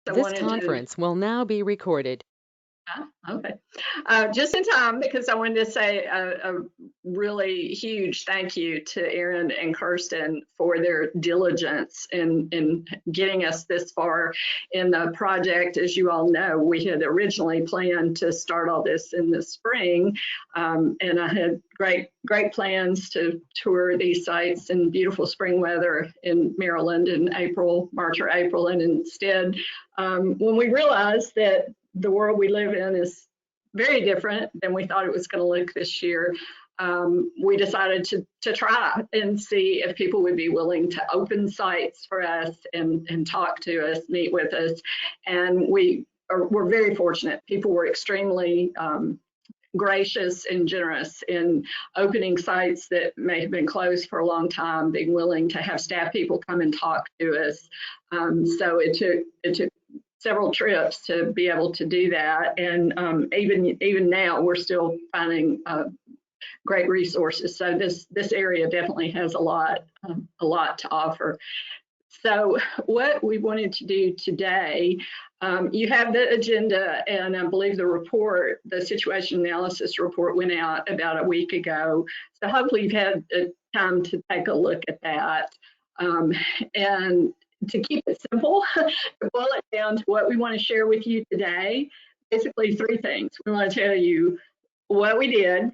I This wanted to conference will now be recorded. Okay. Just in time, because I wanted to say a really huge thank you to Aaron and Kirsten for their diligence in getting us this far in the project. As you all know, we had originally planned to start all this in the spring, and I had great plans to tour these sites in beautiful spring weather in Maryland in March or April, and instead, when we realized that the world we live in is very different than we thought it was going to look this year, we decided to try and see if people would be willing to open sites for us and talk to us, meet with us. And we're very fortunate. People were extremely gracious and generous in opening sites that may have been closed for a long time, being willing to have staff people come and talk to us. So it took several trips to be able to do that, and even now we're still finding great resources. So this area definitely has a lot to offer. So what we wanted to do today, you have the agenda, and I believe the situation analysis report went out about a week ago. So hopefully you've had time to take a look at that. And to keep it simple, to boil it down to what we want to share with you today, basically three things. We want to tell you what we did,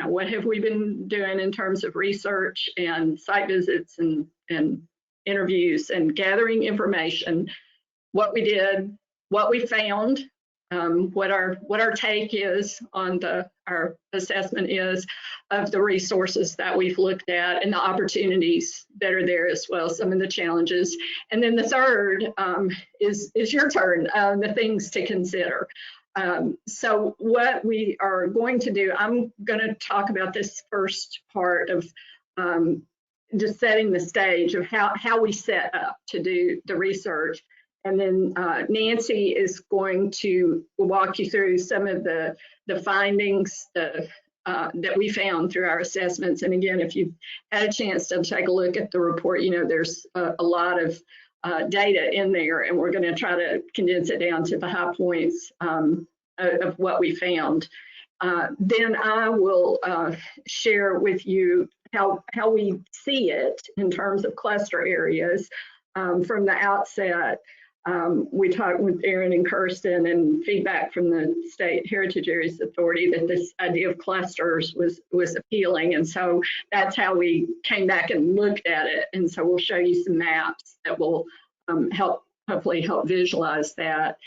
what have we been doing in terms of research and site visits and interviews and gathering information, what we did, what we found, what our take is on our assessment is of the resources that we've looked at and the opportunities that are there as well, some of the challenges. And then the third is your turn, the things to consider. So what we are going to do, I'm going to talk about this first part of just setting the stage of how we set up to do the research. And then Nancy is going to walk you through some of the findings that we found through our assessments. And again, if you've had a chance to take a look at the report, there's a lot of data in there, and we're going to try to condense it down to the high points of what we found. Then I will share with you how we see it in terms of cluster areas from the outset. We talked with Aaron and Kirsten, and feedback from the State Heritage Areas Authority that this idea of clusters was appealing, and so that's how we came back and looked at it. And so we'll show you some maps that will hopefully help visualize that.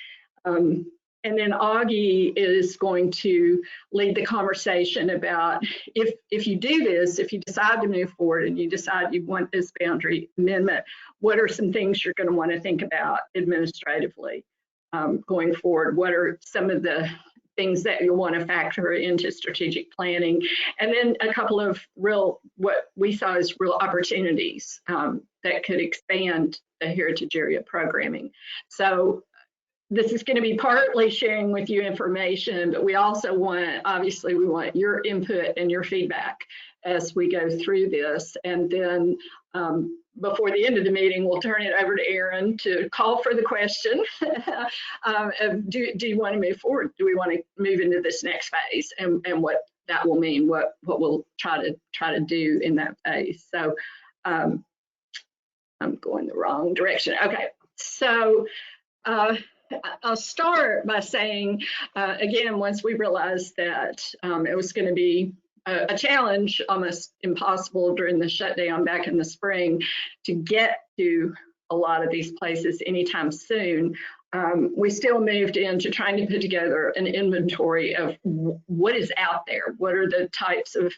And then Augie is going to lead the conversation about if you do this, if you decide to move forward and you decide you want this boundary amendment, what are some things you're going to want to think about administratively going forward? What are some of the things that you'll want to factor into strategic planning? And then a couple of what we saw as real opportunities that could expand the heritage area programming. So this is going to be partly sharing with you information, but we also obviously we want your input and your feedback as we go through this. And then before the end of the meeting, we'll turn it over to Aaron to call for the question. Do you want to move forward? Do we want to move into this next phase, and what that will mean, what we'll try to do in that phase. So I'm going the wrong direction. Okay, so I'll start by saying, again, once we realized that it was going to be a challenge, almost impossible during the shutdown back in the spring, to get to a lot of these places anytime soon, we still moved into trying to put together an inventory of what is out there, what are the types of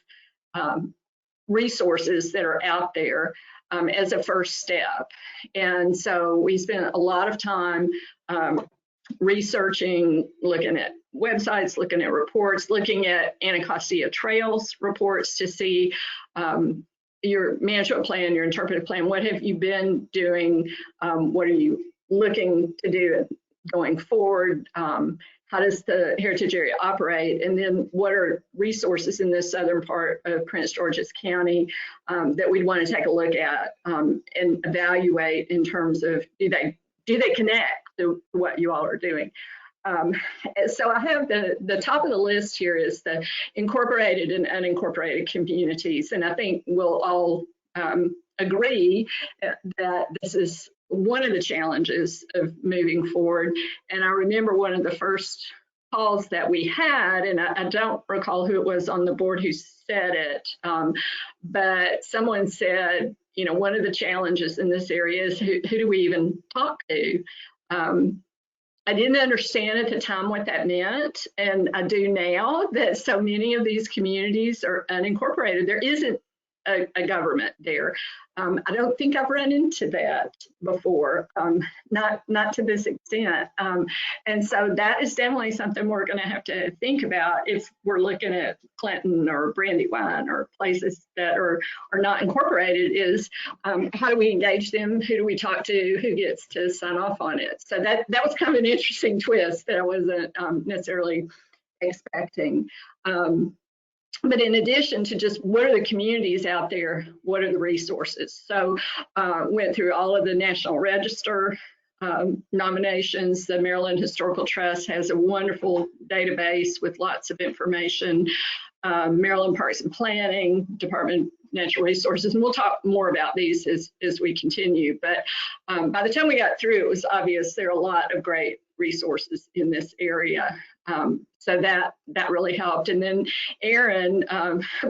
resources that are out there as a first step. And so we spent a lot of time researching, looking at websites, looking at reports, looking at Anacostia Trails reports to see your management plan, your interpretive plan, what have you been doing, what are you looking to do going forward, how does the heritage area operate, and then what are resources in the southern part of Prince George's County that we'd want to take a look at and evaluate in terms of, do they do they connect to what you all are doing? So I have the top of the list here is the incorporated and unincorporated communities, and I think we'll all agree that this is one of the challenges of moving forward. And I remember one of the first calls that we had, and I don't recall who it was on the board who said it, but someone said, you know, one of the challenges in this area is who do we even talk to? I didn't understand at the time what that meant, and I do now, that so many of these communities are unincorporated. There isn't a government there. I don't think I've run into that before, not to this extent. And so that is definitely something we're going to have to think about if we're looking at Clinton or Brandywine or places that are not incorporated, is how do we engage them? Who do we talk to? Who gets to sign off on it? So that was kind of an interesting twist that I wasn't necessarily expecting. But in addition to just what are the communities out there, what are the resources? So went through all of the National Register nominations. The Maryland Historical Trust has a wonderful database with lots of information. Maryland Parks and Planning, Department of Natural Resources, and we'll talk more about these as we continue. But by the time we got through, it was obvious there are a lot of great resources in this area. So that really helped. And then Aaron,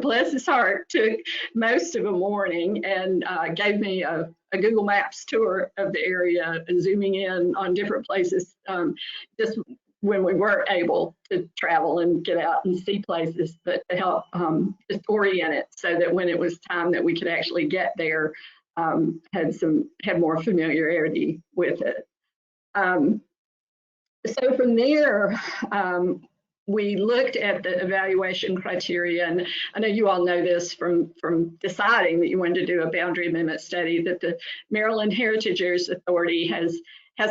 bless his heart, took most of a morning and gave me a Google Maps tour of the area, zooming in on different places, just when we weren't able to travel and get out and see places, but to help just orient it so that when it was time that we could actually get there, had more familiarity with it. So from there, we looked at the evaluation criteria, and I know you all know this from deciding that you wanted to do a boundary amendment study, that the Maryland Heritage Areas Authority has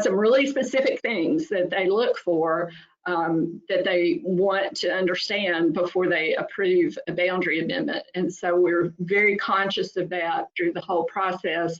some really specific things that they look for, that they want to understand before they approve a boundary amendment. And so we're very conscious of that through the whole process.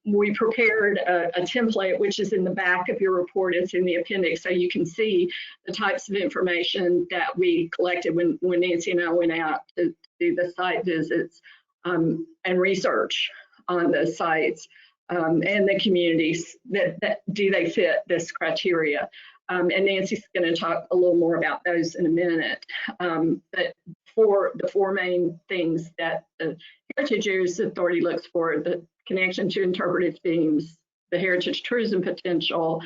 We prepared a template, which is in the back of your report. It's in the appendix, so you can see the types of information that we collected when Nancy and I went out to do the site visits and research on the sites and the communities that do they fit this criteria. And Nancy's going to talk a little more about those in a minute. But for the four main things that the Heritage Areas Authority looks for, the connection to interpretive themes, the heritage tourism potential.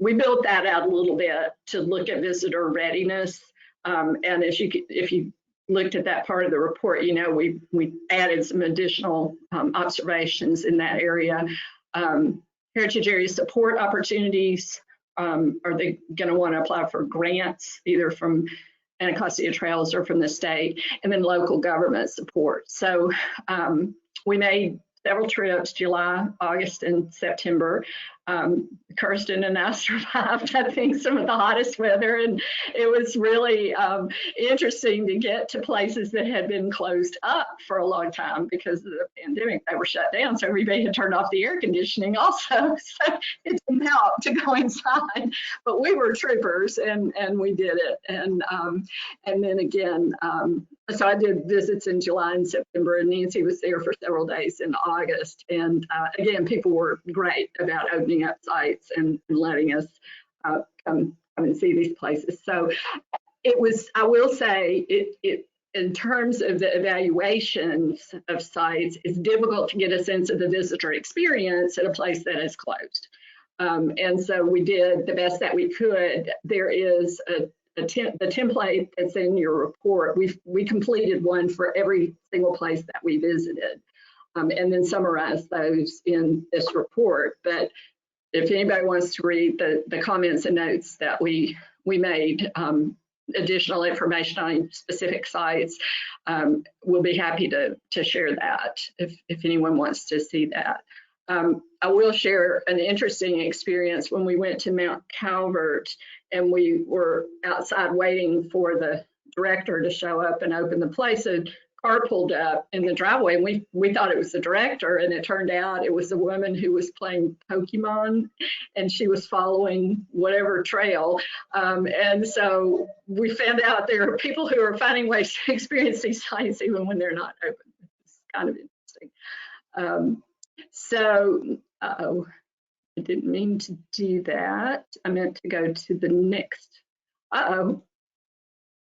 We built that out a little bit to look at visitor readiness. And if you looked at that part of the report, you know, we added some additional observations in that area. Heritage area support opportunities. Are they going to want to apply for grants, either from Anacostia Trails or from the state? And then local government support. So we made several trips, July, August, and September. Kirsten and I survived, I think, some of the hottest weather, and it was really interesting to get to places that had been closed up for a long time because of the pandemic. They were shut down, so everybody had turned off the air conditioning also, so it didn't help to go inside. But we were troopers, and we did it. And then again, so I did visits in July and September, and Nancy was there for several days in August. And again, people were great about opening up sites and letting us come and see these places. So it was, I will say, it in terms of the evaluations of sites, it's difficult to get a sense of the visitor experience at a place that is closed. And so we did the best that we could. There is the template that's in your report. We completed one for every single place that we visited, and then summarized those in this report. But if anybody wants to read the comments and notes that we made, additional information on specific sites, we'll be happy to share that if anyone wants to see that. I will share an interesting experience when we went to Mount Calvert and we were outside waiting for the director to show up and open the place. A car pulled up in the driveway, and we thought it was the director, and it turned out it was a woman who was playing Pokemon, and she was following whatever trail. And so we found out there are people who are finding ways to experience these sites even when they're not open. It's kind of interesting. Uh-oh, I didn't mean to do that. I meant to go to the next. Uh-oh.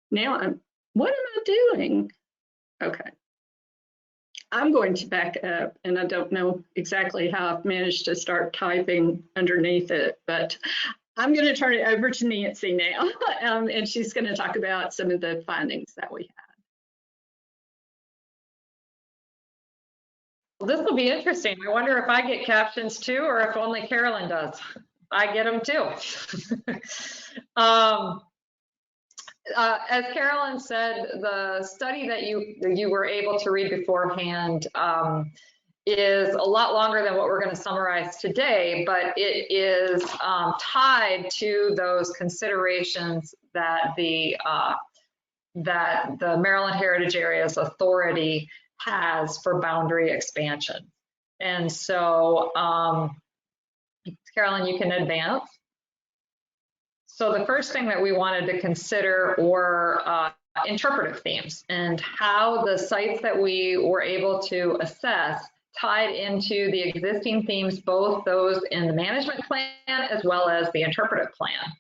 Now what am I doing? Okay. I'm going to back up, and I don't know exactly how I've managed to start typing underneath it, but I'm going to turn it over to Nancy now, and she's going to talk about some of the findings that we had. Well, this will be interesting. I wonder if I get captions too, or if only Carolyn does. I get them too. As Carolyn said, the study that you were able to read beforehand is a lot longer than what we're going to summarize today, but it is tied to those considerations that the Maryland Heritage Areas Authority has for boundary expansion. And so, Carolyn, you can advance. So the first thing that we wanted to consider were interpretive themes and how the sites that we were able to assess tied into the existing themes, both those in the management plan as well as the interpretive plan.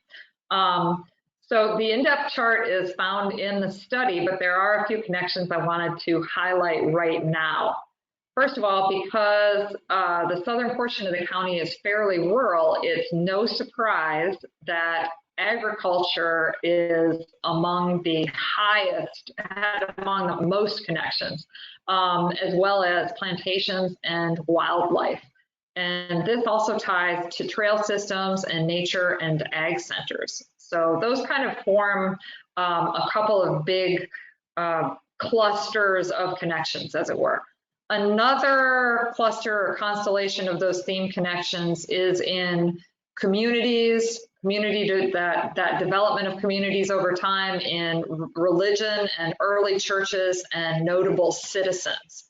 So the in-depth chart is found in the study, but there are a few connections I wanted to highlight right now. First of all, because the southern portion of the county is fairly rural, it's no surprise that agriculture is among the highest, among the most connections, as well as plantations and wildlife. And this also ties to trail systems and nature and ag centers. So those kind of form a couple of big clusters of connections, as it were. Another cluster or constellation of those theme connections is in communities, that development of communities over time in religion and early churches and notable citizens.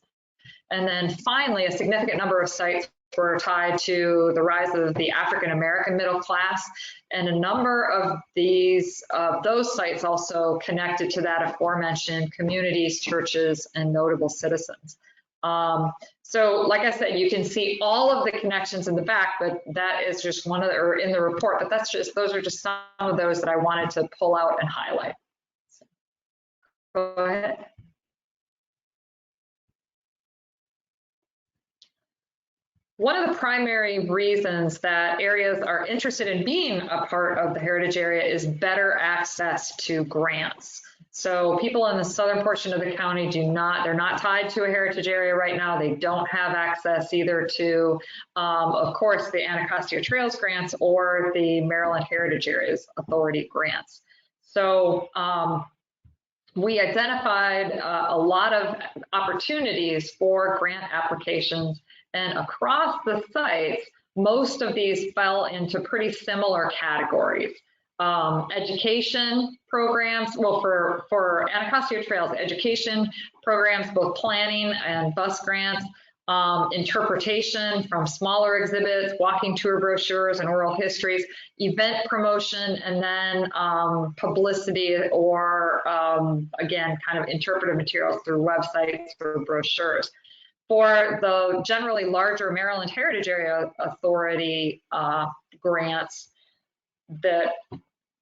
And then finally, a significant number of sites were tied to the rise of the African American middle class, and a number of those sites also connected to that aforementioned communities, churches, and notable citizens. So like I said, you can see all of the connections in the back, but that is just one of the, or in the report, but those are just some of those that I wanted to pull out and highlight. Go ahead. One of the primary reasons that areas are interested in being a part of the heritage area is better access to grants. So people in the southern portion of the county they're not tied to a heritage area right now. They don't have access either to, of course, the Anacostia Trails grants or the Maryland Heritage Areas Authority grants. So we identified a lot of opportunities for grant applications, and across the sites, most of these fell into pretty similar categories. Education programs, well, for Anacostia Trails, education programs, both planning and bus grants, interpretation from smaller exhibits, walking tour brochures and oral histories, event promotion, and then publicity or, again, kind of interpretive materials through websites or brochures. For the generally larger Maryland Heritage Area Authority grants that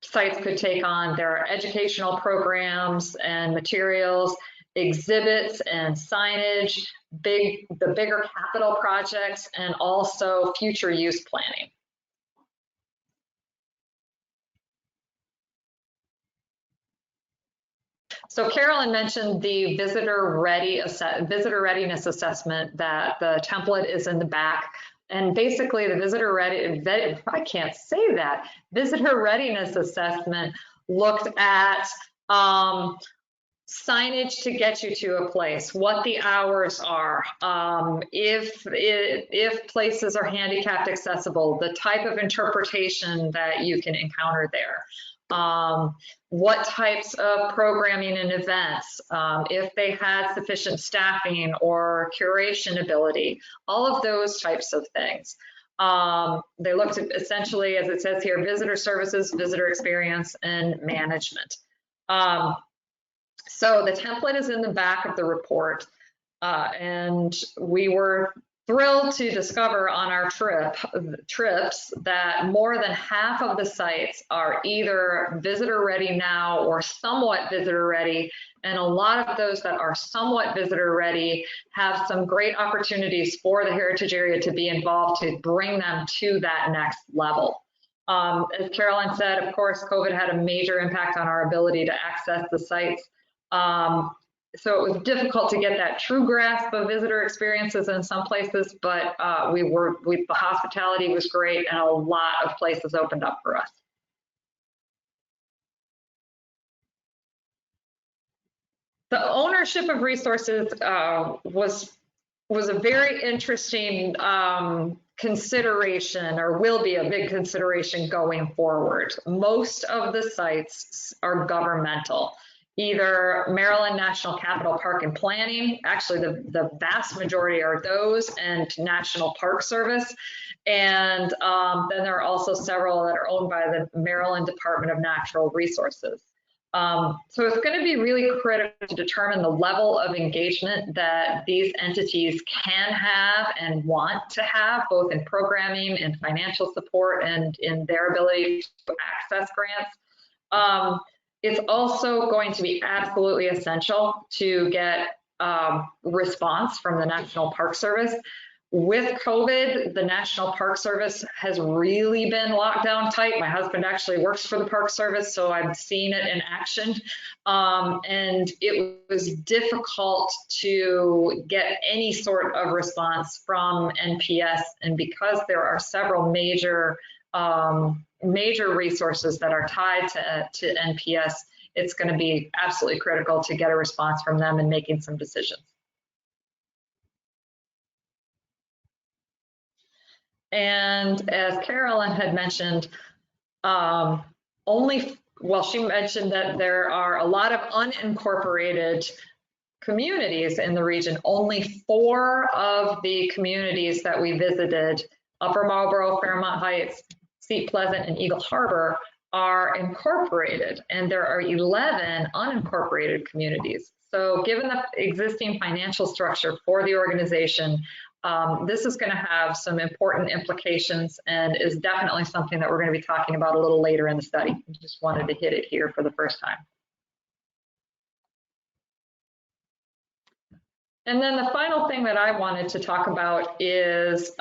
sites could take on, there are educational programs and materials, exhibits and signage, the bigger capital projects, and also future use planning. So Carolyn mentioned the visitor readiness assessment, that the template is in the back. And basically the visitor readiness assessment looked at signage to get you to a place, what the hours are, if places are handicapped accessible, the type of interpretation that you can encounter there. what types of programming and events, if they had sufficient staffing or curation ability, all of those types of things. They looked at essentially, as it says here, visitor services, visitor experience, and management. So the template is in the back of the report, and we were thrilled to discover on our trips that more than half of the sites are either visitor ready now or somewhat visitor ready, and a lot of those that are somewhat visitor ready have some great opportunities for the heritage area to be involved to bring them to that next level. As Carolyn said, of course, COVID had a major impact on our ability to access the sites. So it was difficult to get that true grasp of visitor experiences in some places, but the hospitality was great and a lot of places opened up for us. The ownership of resources was a very interesting consideration, or will be a big consideration going forward. Most of the sites are governmental. Either Maryland National Capital Park and Planning, actually the vast majority are those, and National Park Service. And then there are also several that are owned by the Maryland Department of Natural Resources. So it's going to be really critical to determine the level of engagement that these entities can have and want to have, both in programming and financial support and in their ability to access grants. It's also going to be absolutely essential to get response from the National Park Service. With COVID, the National Park Service has really been locked down tight. My husband actually works for the Park Service, so I've seen it in action. And it was difficult to get any sort of response from NPS. And because there are several major resources that are tied to NPS, it's going to be absolutely critical to get a response from them and making some decisions. And as Carolyn had mentioned, she mentioned that there are a lot of unincorporated communities in the region. Only 4 of the communities that we visited, Upper Marlboro, Fairmont Heights, Seat Pleasant, and Eagle Harbor, are incorporated, and there are 11 unincorporated communities. So given the existing financial structure for the organization, this is going to have some important implications and is definitely something that we're going to be talking about a little later in the study. I just wanted to hit it here for the first time. And then the final thing that I wanted to talk about is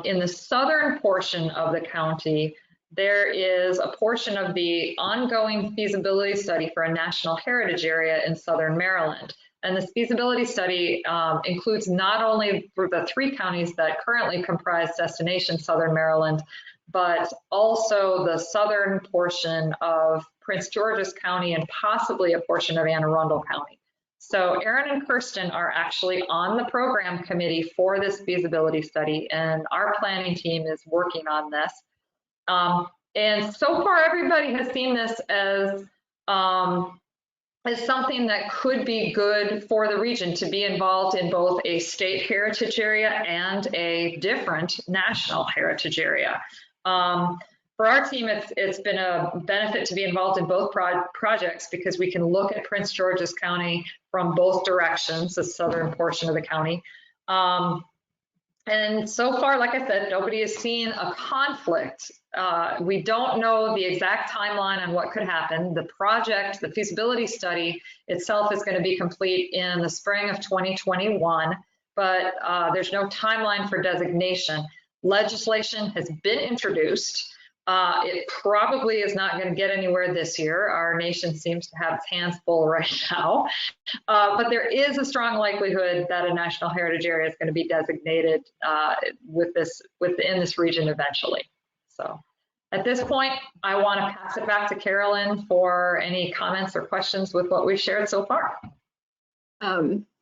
in the southern portion of the county, there is a portion of the ongoing feasibility study for a national heritage area in southern Maryland. And this feasibility study includes not only for the 3 counties that currently comprise Destination Southern Maryland, but also the southern portion of Prince George's County and possibly a portion of Anne Arundel County. So Aaron and Kirsten are actually on the program committee for this feasibility study, and our planning team is working on this. And so far, everybody has seen this as something that could be good for the region to be involved in both a state heritage area and a different national heritage area. For our team, it's been a benefit to be involved in both projects because we can look at Prince George's County from both directions, the southern portion of the county. And so far, like I said, nobody has seen a conflict. We don't know the exact timeline on what could happen. The project, the feasibility study itself is going to be complete in the spring of 2021, but there's no timeline for designation. Legislation has been introduced. It probably is not going to get anywhere this year. Our nation seems to have its hands full right now. But there is a strong likelihood that a national heritage area is going to be designated within this region eventually. So at this point, I want to pass it back to Carolyn for any comments or questions with what we've shared so far.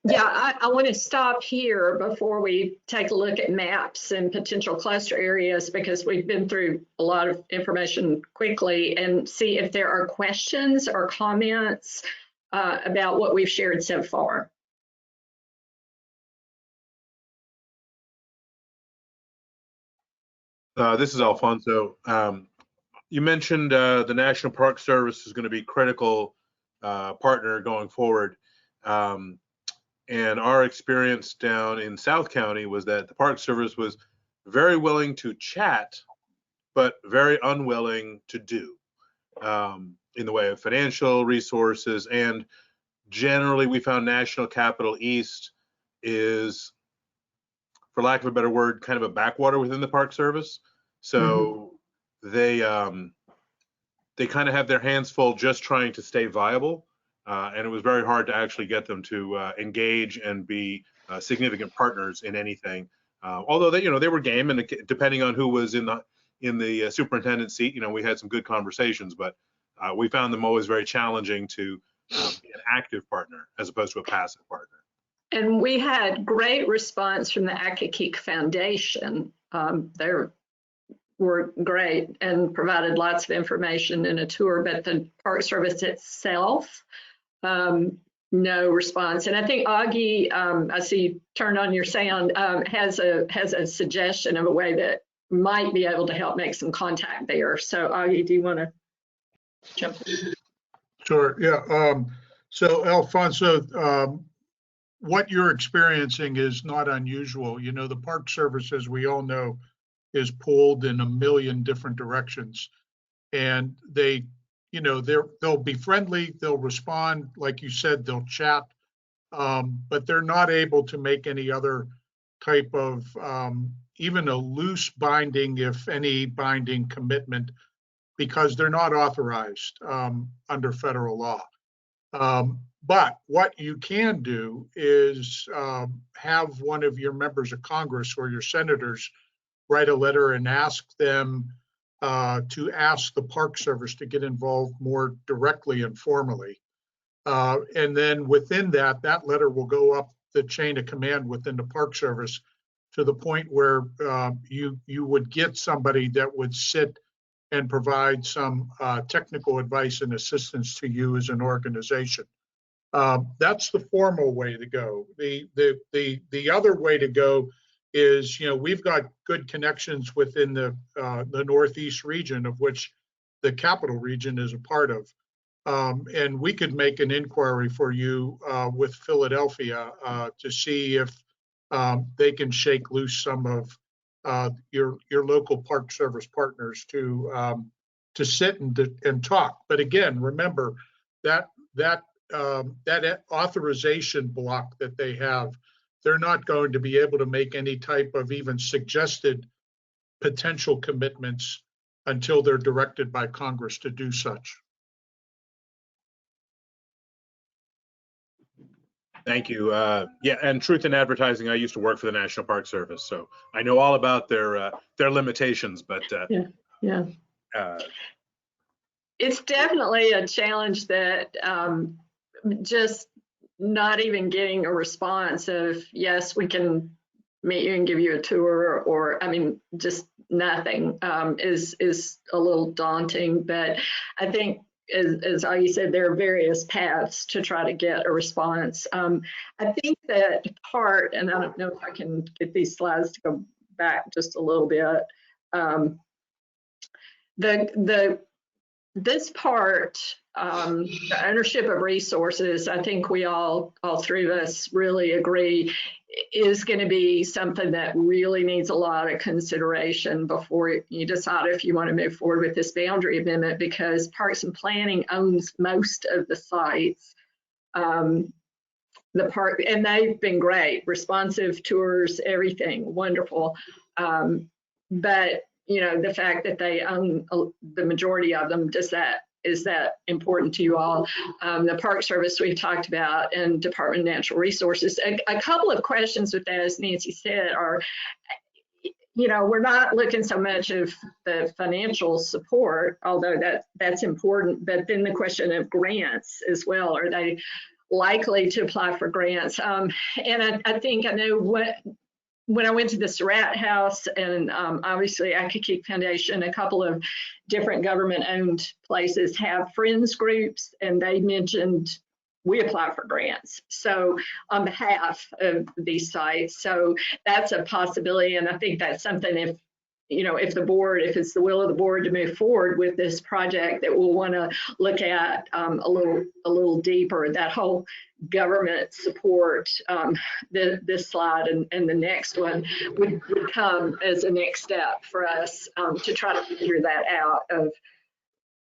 Yeah, I want to stop here before we take a look at maps and potential cluster areas, because we've been through a lot of information quickly, and see if there are questions or comments about what we've shared so far. This is Alfonso. You mentioned the National Park Service is going to be critical partner going forward. And our experience down in South County was that the Park Service was very willing to chat, but very unwilling to do in the way of financial resources. And generally, we found National Capital East is, for lack of a better word, kind of a backwater within the Park Service. So they kind of have their hands full just trying to stay viable. And it was very hard to actually get them to engage and be significant partners in anything. Although they were game, and depending on who was in the superintendent seat, we had some good conversations. But we found them always very challenging to be an active partner as opposed to a passive partner. And we had great response from the Accokeek Foundation. They were great and provided lots of information in a tour, but the Park Service itself, no response. And I think Augie, I see you turned on your sound, has a suggestion of a way that might be able to help make some contact there. So Augie, do you want to jump in? Sure, yeah. So Alfonso, what you're experiencing is not unusual. The Park Service, as we all know, is pulled in a million different directions. And they'll be friendly, they'll respond, like you said, they'll chat, but they're not able to make any other type of, even a loose binding, if any binding commitment, because they're not authorized under federal law. But what you can do is have one of your members of Congress or your senators write a letter and ask them to ask the Park Service to get involved more directly and formally. And then within that letter will go up the chain of command within the Park Service to the point where you would get somebody that would sit and provide some technical advice and assistance to you as an organization. That's the formal way to go. The other way to go is, we've got good connections within the Northeast region, of which the capital region is a part of. And we could make an inquiry for you with Philadelphia to see if they can shake loose some of your local Park Service partners to sit and talk. But again, remember that authorization block that they have, they're not going to be able to make any type of even suggested potential commitments until they're directed by Congress to do such. Thank you. Yeah, and truth in advertising, I used to work for the National Park Service, so I know all about their limitations. But yeah. It's definitely a challenge that just not even getting a response of, yes, we can meet you and give you a tour, or just nothing is a little daunting. But I think, as Augie said, there are various paths to try to get a response. I think that part, and I don't know if I can get these slides to go back just a little bit. This part, the ownership of resources, I think we all three of us really agree, is going to be something that really needs a lot of consideration before you decide if you want to move forward with this boundary amendment, because Parks and Planning owns most of the sites. The park, and they've been great, responsive tours, everything wonderful. But the fact that they own the majority of them, is that important to you all? The Park Service we've talked about, and Department of Natural Resources. A couple of questions with that, as Nancy said, are, we're not looking so much of the financial support, although that's important, but then the question of grants as well. Are they likely to apply for grants. And I think I know when I went to the Surratt House and obviously Akakeek Foundation, a couple of different government-owned places have friends groups, and they mentioned we apply for grants. So on behalf of these sites, so that's a possibility, and I think that's something if it's the will of the board to move forward with this project, that we'll want to look at a little deeper. That whole government support, this slide and the next one would come as a next step for us to try to figure that out of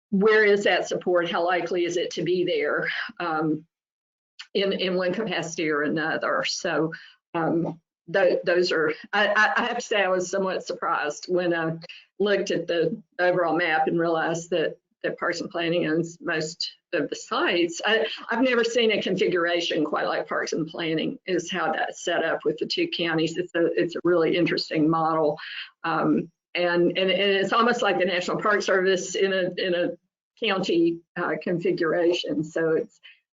where is that support, how likely is it to be there in one capacity or another. So those are, I have to say, I was somewhat surprised when I looked at the overall map and realized that Parks and Planning owns most of the sites. I've never seen a configuration quite like Parks and Planning is how that's set up with the two counties. It's a really interesting model. And it's almost like the National Park Service in a county configuration. So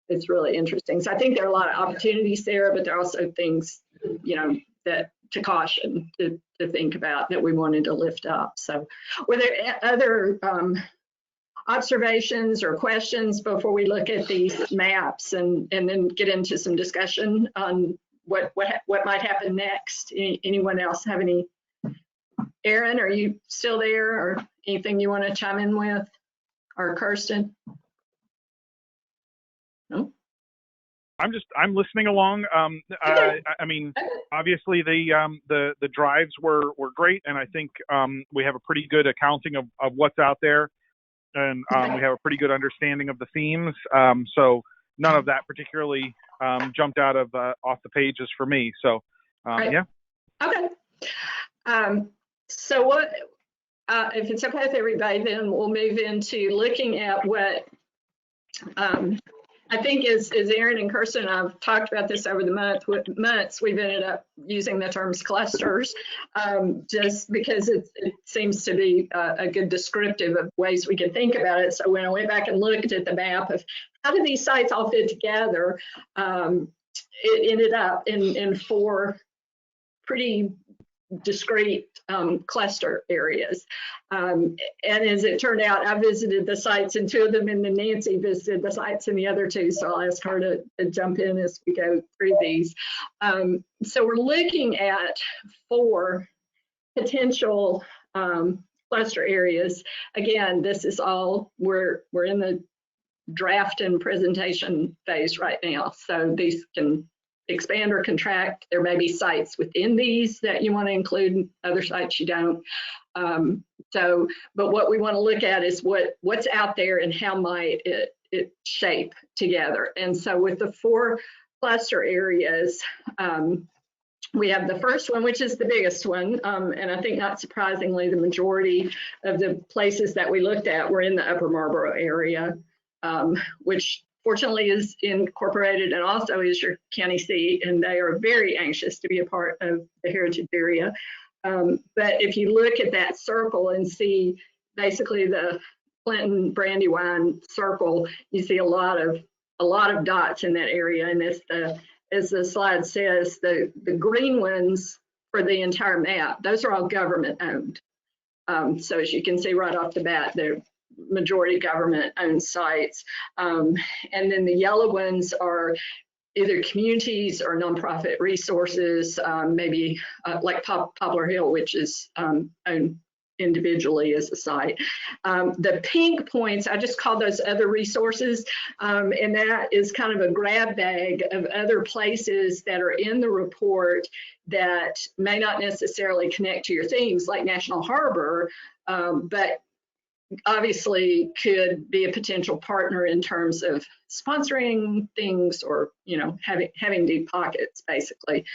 it's really interesting. So I think there are a lot of opportunities there, but there are also things, that to caution to think about that we wanted to lift up. So were there other observations or questions before we look at these maps and then get into some discussion on what might happen next? Anyone else have any? Aaron, are you still there, or anything you want to chime in with, or Kirsten? No. I'm listening along. Okay. I mean, obviously the drives were great, and I think we have a pretty good accounting of what's out there, and we have a pretty good understanding of the themes. So none of that particularly jumped out of off the pages for me. So Right. yeah. Okay. So what, if it's okay with everybody, then we'll move into looking at what I think is Aaron and Kirsten and I've talked about this over the months. We've ended up using the terms clusters just because it seems to be a good descriptive of ways we can think about it. So when I went back and looked at the map of how do these sites all fit together, it ended up in 4 pretty discrete cluster areas. And as it turned out, I visited the sites in 2 of them, and then Nancy visited the sites in the other 2. So I'll ask her to jump in as we go through these. So we're looking at 4 potential cluster areas. Again, this is all, we're in the draft and presentation phase right now. So these can expand or contract. There may be sites within these that you want to include, other sites you don't. But what we want to look at is what's out there and how might it shape together. And so with the 4 cluster areas, we have the first one, which is the biggest one. And I think not surprisingly, the majority of the places that we looked at were in the Upper Marlboro area, which fortunately is incorporated and also is your county seat, and they are very anxious to be a part of the heritage area. But if you look at that circle and see basically the Clinton Brandywine circle, you see a lot of dots in that area. And as the slide says, the green ones for the entire map, those are all government owned. So as you can see right off the bat, they're majority government owned sites. And then the yellow ones are either communities or nonprofit resources, maybe like Poplar Hill, which is owned individually as a site. The pink points, I just call those other resources, and that is kind of a grab bag of other places that are in the report that may not necessarily connect to your themes, like National Harbor, but obviously could be a potential partner in terms of sponsoring things or, having deep pockets, basically.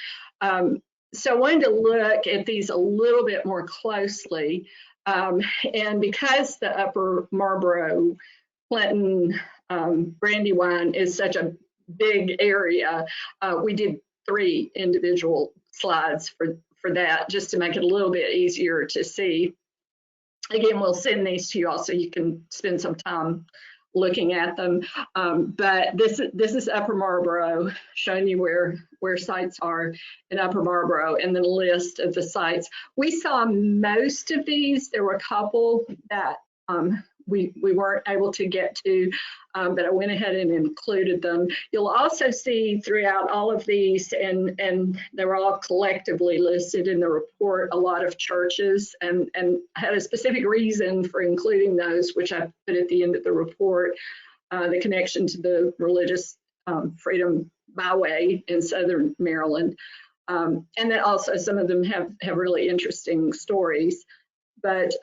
So I wanted to look at these a little bit more closely. And because the Upper Marlboro, Clinton, Brandywine is such a big area, we did 3 individual slides for that, just to make it a little bit easier to see. Again, we'll send these to you all so you can spend some time looking at them. But this is Upper Marlboro, showing you where sites are in Upper Marlboro, and then a list of the sites. We saw most of these. There were a couple that we weren't able to get to, but I went ahead and included them. You'll also see throughout all of these, and they were all collectively listed in the report, a lot of churches, and had a specific reason for including those, which I put at the end of the report, the connection to the Religious Freedom Byway in Southern Maryland. And then also some of them have really interesting stories. But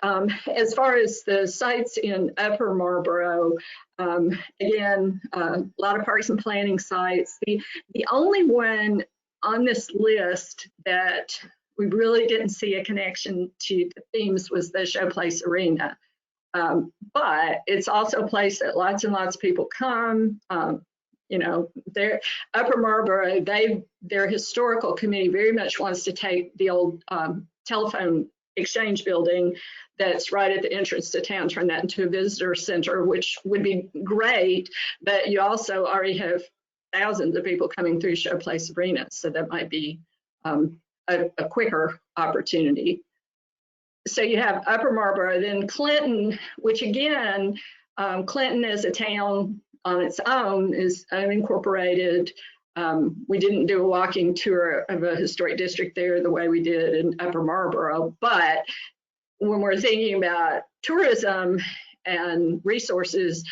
as far as the sites in Upper Marlboro, again, a lot of parks and planning sites. The only one on this list that we really didn't see a connection to the themes was the Showplace Arena. But it's also a place that lots and lots of people come. You know, Upper Marlboro, their historical committee very much wants to take the old telephone exchange building that's right at the entrance to town, turn that into a visitor center, which would be great, but you also already have thousands of people coming through Showplace Arena, so that might be a quicker opportunity. So you have Upper Marlboro, then Clinton, which again, Clinton as a town on its own is unincorporated. We didn't do a walking tour of a historic district there the way we did in Upper Marlboro, but when we're thinking about tourism and resources,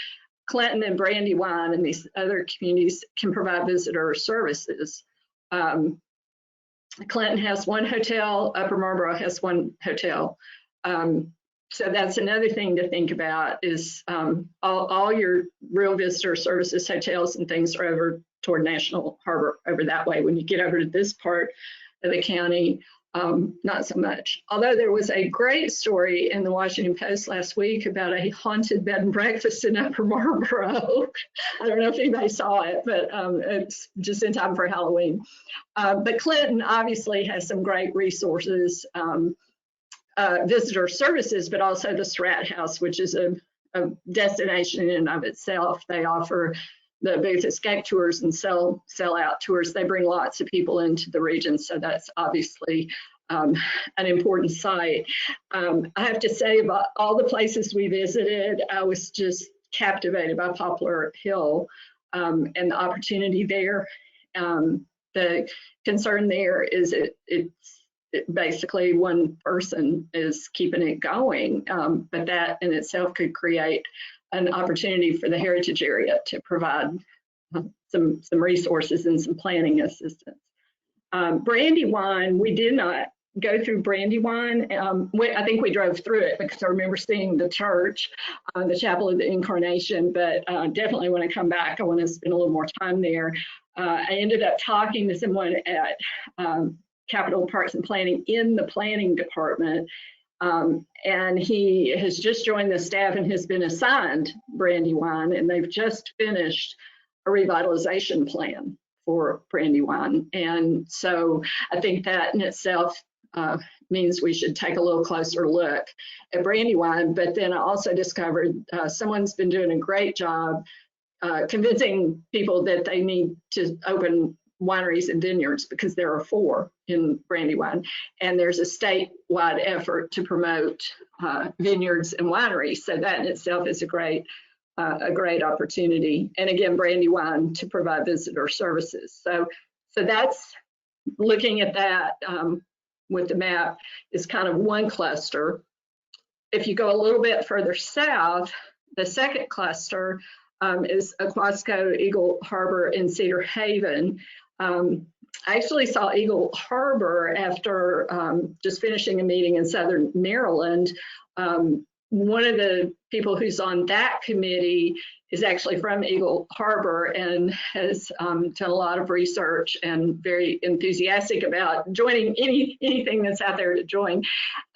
Clinton and Brandywine and these other communities can provide visitor services. Clinton has one hotel, Upper Marlboro has one hotel. So that's another thing to think about is all your real visitor services, hotels and things are over toward National Harbor over that way. When you get over to this part of the county, not so much. Although there was a great story in the Washington Post last week about a haunted bed and breakfast in Upper Marlboro. I don't know if anybody saw it, but it's just in time for Halloween. But Clinton obviously has some great resources, visitor services, but also the Surratt House, which is a destination in and of itself. They offer the booth escape tours and sell out tours. They bring lots of people into the region, so that's obviously an important site. I have to say, about all the places we visited, I was just captivated by Poplar Hill and the opportunity there. The concern there is it's basically one person is keeping it going, but that in itself could create an opportunity for the heritage area to provide some resources and some planning assistance. Brandywine, we did not go through Brandywine. I think we drove through it because I remember seeing the church, the Chapel of the Incarnation, but definitely when I come back, I want to spend a little more time there. I ended up talking to someone at Capitol Parks and Planning in the planning department, and he has just joined the staff and has been assigned Brandywine, and they've just finished a revitalization plan for Brandywine. And so I think that in itself means we should take a little closer look at Brandywine. But then I also discovered someone's been doing a great job convincing people that they need to open wineries and vineyards, because there are 4 in Brandywine, and there's a statewide effort to promote vineyards and wineries. So that in itself is a great opportunity. And again, Brandywine to provide visitor services. So that's looking at that with the map is kind of one cluster. If you go a little bit further south, the second cluster is Aquasco, Eagle Harbor, and Cedar Haven. I actually saw Eagle Harbor after just finishing a meeting in Southern Maryland. One of the people who's on that committee is actually from Eagle Harbor and has done a lot of research and very enthusiastic about joining anything that's out there to join.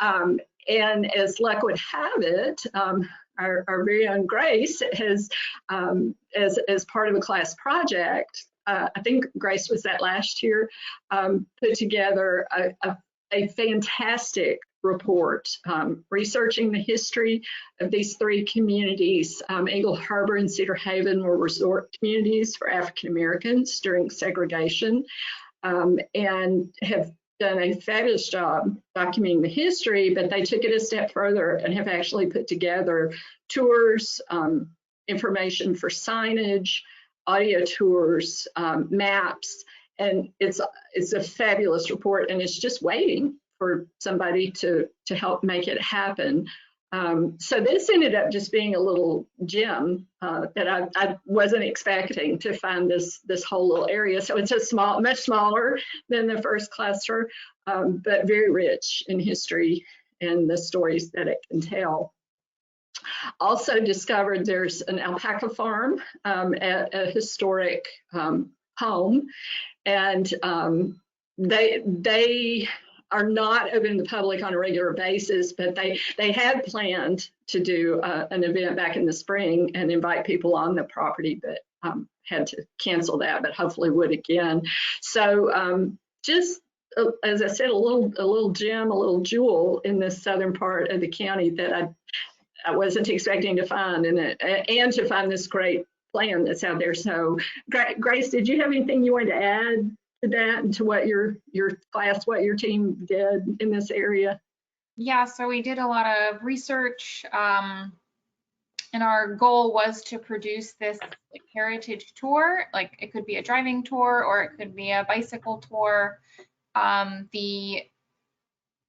And as luck would have it, our very own Grace has, as part of a class project, I think Grace was that last year, put together a fantastic report, researching the history of these three communities. Eagle Harbor and Cedar Haven were resort communities for African Americans during segregation, and have done a fabulous job documenting the history, but they took it a step further and have actually put together tours, information for signage, audio tours, maps, and it's a fabulous report, and it's just waiting for somebody to help make it happen. So this ended up just being a little gem that I wasn't expecting to find this whole little area. So it's much smaller than the first cluster, but very rich in history and the stories that it can tell. Also discovered there's an alpaca farm at a historic home, and they are not open to the public on a regular basis, but they had planned to do an event back in the spring and invite people on the property, but had to cancel that, but hopefully would again. So just as I said, a little gem, a little jewel in the southern part of the county that I wasn't expecting to find, and to find this great plan that's out there. So Grace, did you have anything you wanted to add to that and to what your class, what your team did in this area? Yeah, so we did a lot of research, and our goal was to produce this heritage tour. Like, it could be a driving tour or it could be a bicycle tour.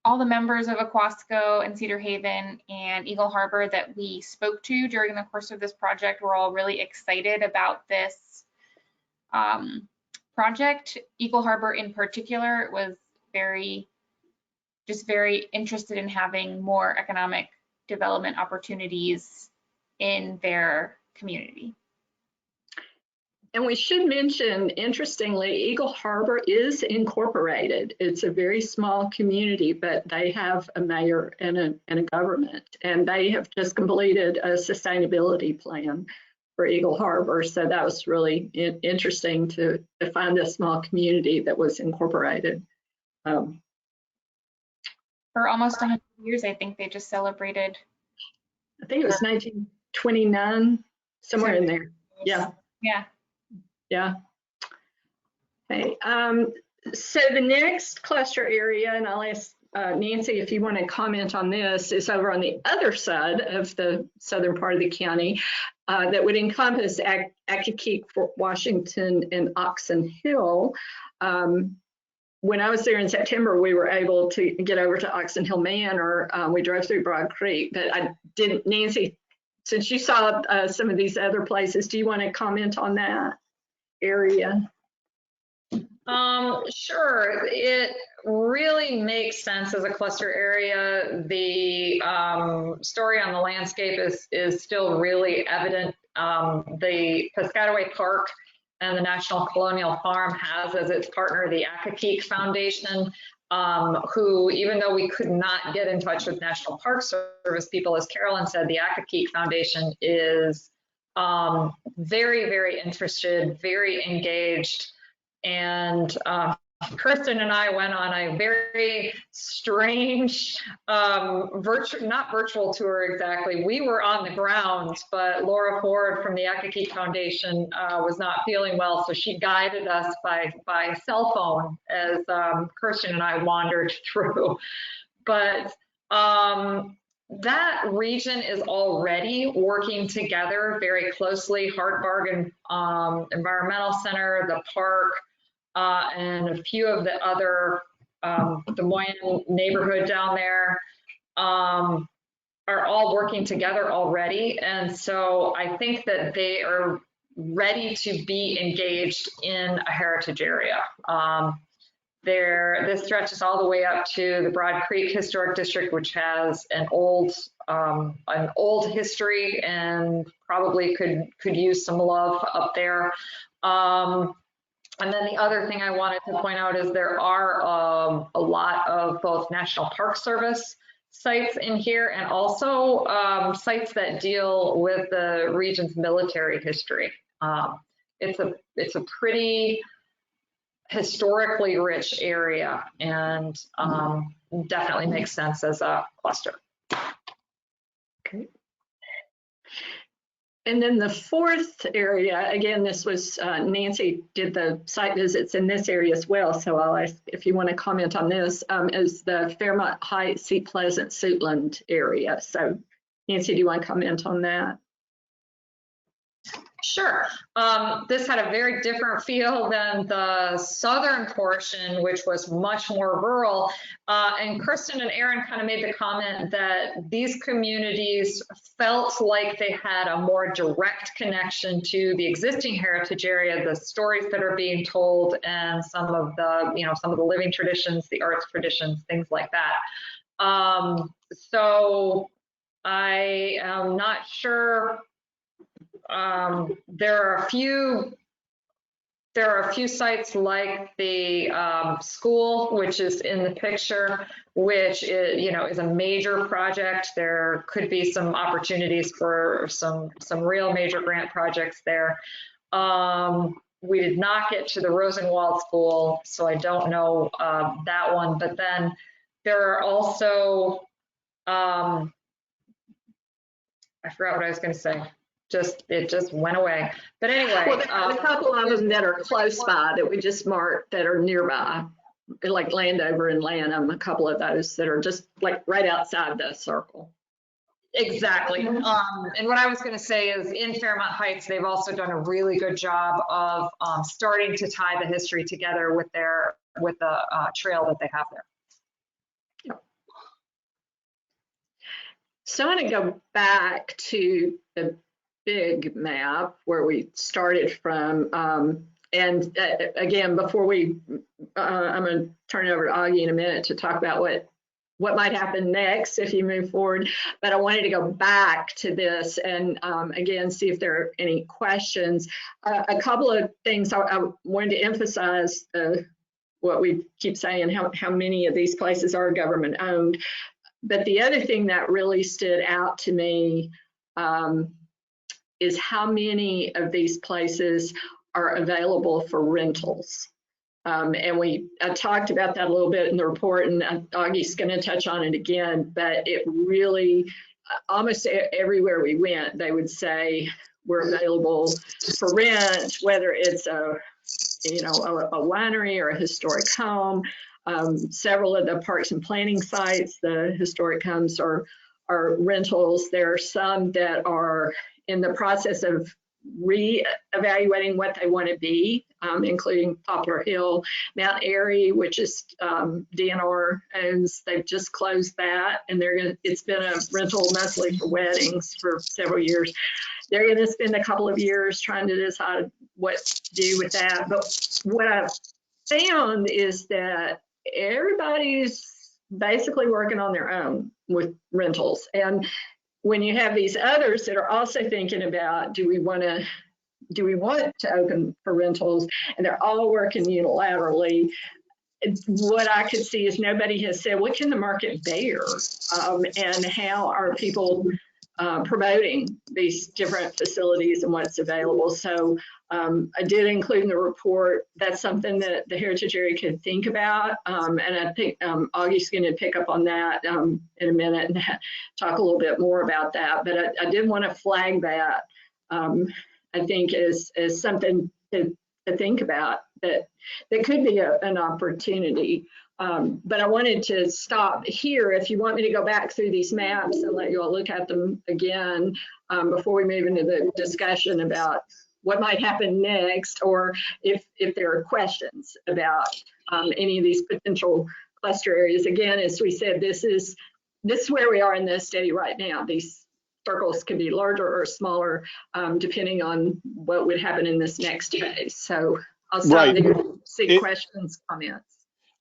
All the members of Aquasco and Cedar Haven and Eagle Harbor that we spoke to during the course of this project were all really excited about this project. Eagle Harbor in particular was very interested in having more economic development opportunities in their community. And we should mention, interestingly, Eagle Harbor is incorporated. It's a very small community, but they have a mayor and a government, and they have just completed a sustainability plan for Eagle Harbor. So that was really interesting to find a small community that was incorporated. For almost 100 years, I think they just celebrated. I think it was 1929, somewhere in there. Yeah. Yeah. Yeah. Okay. So the next cluster area, and I'll ask Nancy if you want to comment on this, is over on the other side of the southern part of the county that would encompass Accokeek, Fort Washington, and Oxon Hill. When I was there in September, we were able to get over to Oxon Hill Manor. We drove through Broad Creek, but I didn't. Nancy, since you saw some of these other places, do you want to comment on that area? Sure. It really makes sense as a cluster area. The story on the landscape is still really evident. The Piscataway Park and the National Colonial Farm has as its partner the Accokeek Foundation, who, even though we could not get in touch with National Park Service people, as Carolyn said, the Accokeek Foundation is very, very interested, very engaged. And Kirsten and I went on a very strange, not virtual tour exactly. We were on the ground, but Laura Ford from the Accokeek Foundation was not feeling well, so she guided us by cell phone as Kirsten and I wandered through. But that region is already working together very closely. Hart Bargain Environmental Center, the park, and a few of the other Des Moines neighborhood down there are all working together already. And so I think that they are ready to be engaged in a heritage area. This stretches all the way up to the Broad Creek Historic District, which has an old history and probably could use some love up there. And then the other thing I wanted to point out is there are a lot of both National Park Service sites in here and also sites that deal with the region's military history. It's a pretty historically rich area, and definitely makes sense as a cluster. Okay. And then the fourth area, again, this was Nancy did the site visits in this area as well. So I'll ask if you want to comment on this, is the Fairmont Heights, Seat Pleasant, Suitland area. So Nancy, do you want to comment on that? Sure. This had a very different feel than the southern portion, which was much more rural. And Kirsten and Aaron kind of made the comment that these communities felt like they had a more direct connection to the existing heritage area, the stories that are being told, and some of the, some of the living traditions, the arts traditions, things like that. So I am not sure. There are a few sites like the school, which is in the picture, which is a major project. There could be some opportunities for some real major grant projects there. We did not get to the Rosenwald School, so I don't know that one. But then there are also I forgot what I was going to say. It just went away. But anyway, well, there are a couple of them that are close by that we just marked that are nearby, like Landover and Lanham, a couple of those that are just like right outside the circle. Exactly. And what I was going to say is in Fairmont Heights, they've also done a really good job of starting to tie the history together with the trail that they have there. So I want to go back to the big map where we started from. And again, before I'm going to turn it over to Augie in a minute to talk about what might happen next if you move forward. But I wanted to go back to this and again, see if there are any questions. A couple of things I wanted to emphasize what we keep saying, how many of these places are government owned. But the other thing that really stood out to me is how many of these places are available for rentals. And I talked about that a little bit in the report, and Augie's going to touch on it again, but it really, almost everywhere we went, they would say we're available for rent, whether it's a winery or a historic home. Several of the parks and planning sites, the historic homes are rentals. There are some that are in the process of re-evaluating what they want to be, including Poplar Hill, Mount Airy, which is DNR owns. They've just closed that, and it's been a rental mostly for weddings for several years. They're going to spend a couple of years trying to decide what to do with that. But what I've found is that everybody's basically working on their own with rentals. And when you have these others that are also thinking about, do we want to open for rentals, and they're all working unilaterally, what I could see is nobody has said, what can the market bear? And how are people promoting these different facilities and what's available? So I did include in the report, that's something that the heritage area could think about. And I think Augie's going to pick up on that in a minute and talk a little bit more about that. But I did want to flag that, I think, as something to think about, that could be an opportunity. But I wanted to stop here. If you want me to go back through these maps and let you all look at them again before we move into the discussion about what might happen next, or if there are questions about any of these potential cluster areas. Again, as we said, this is where we are in the study right now. These circles can be larger or smaller depending on what would happen in this next phase. So I'll stop there and see questions, comments.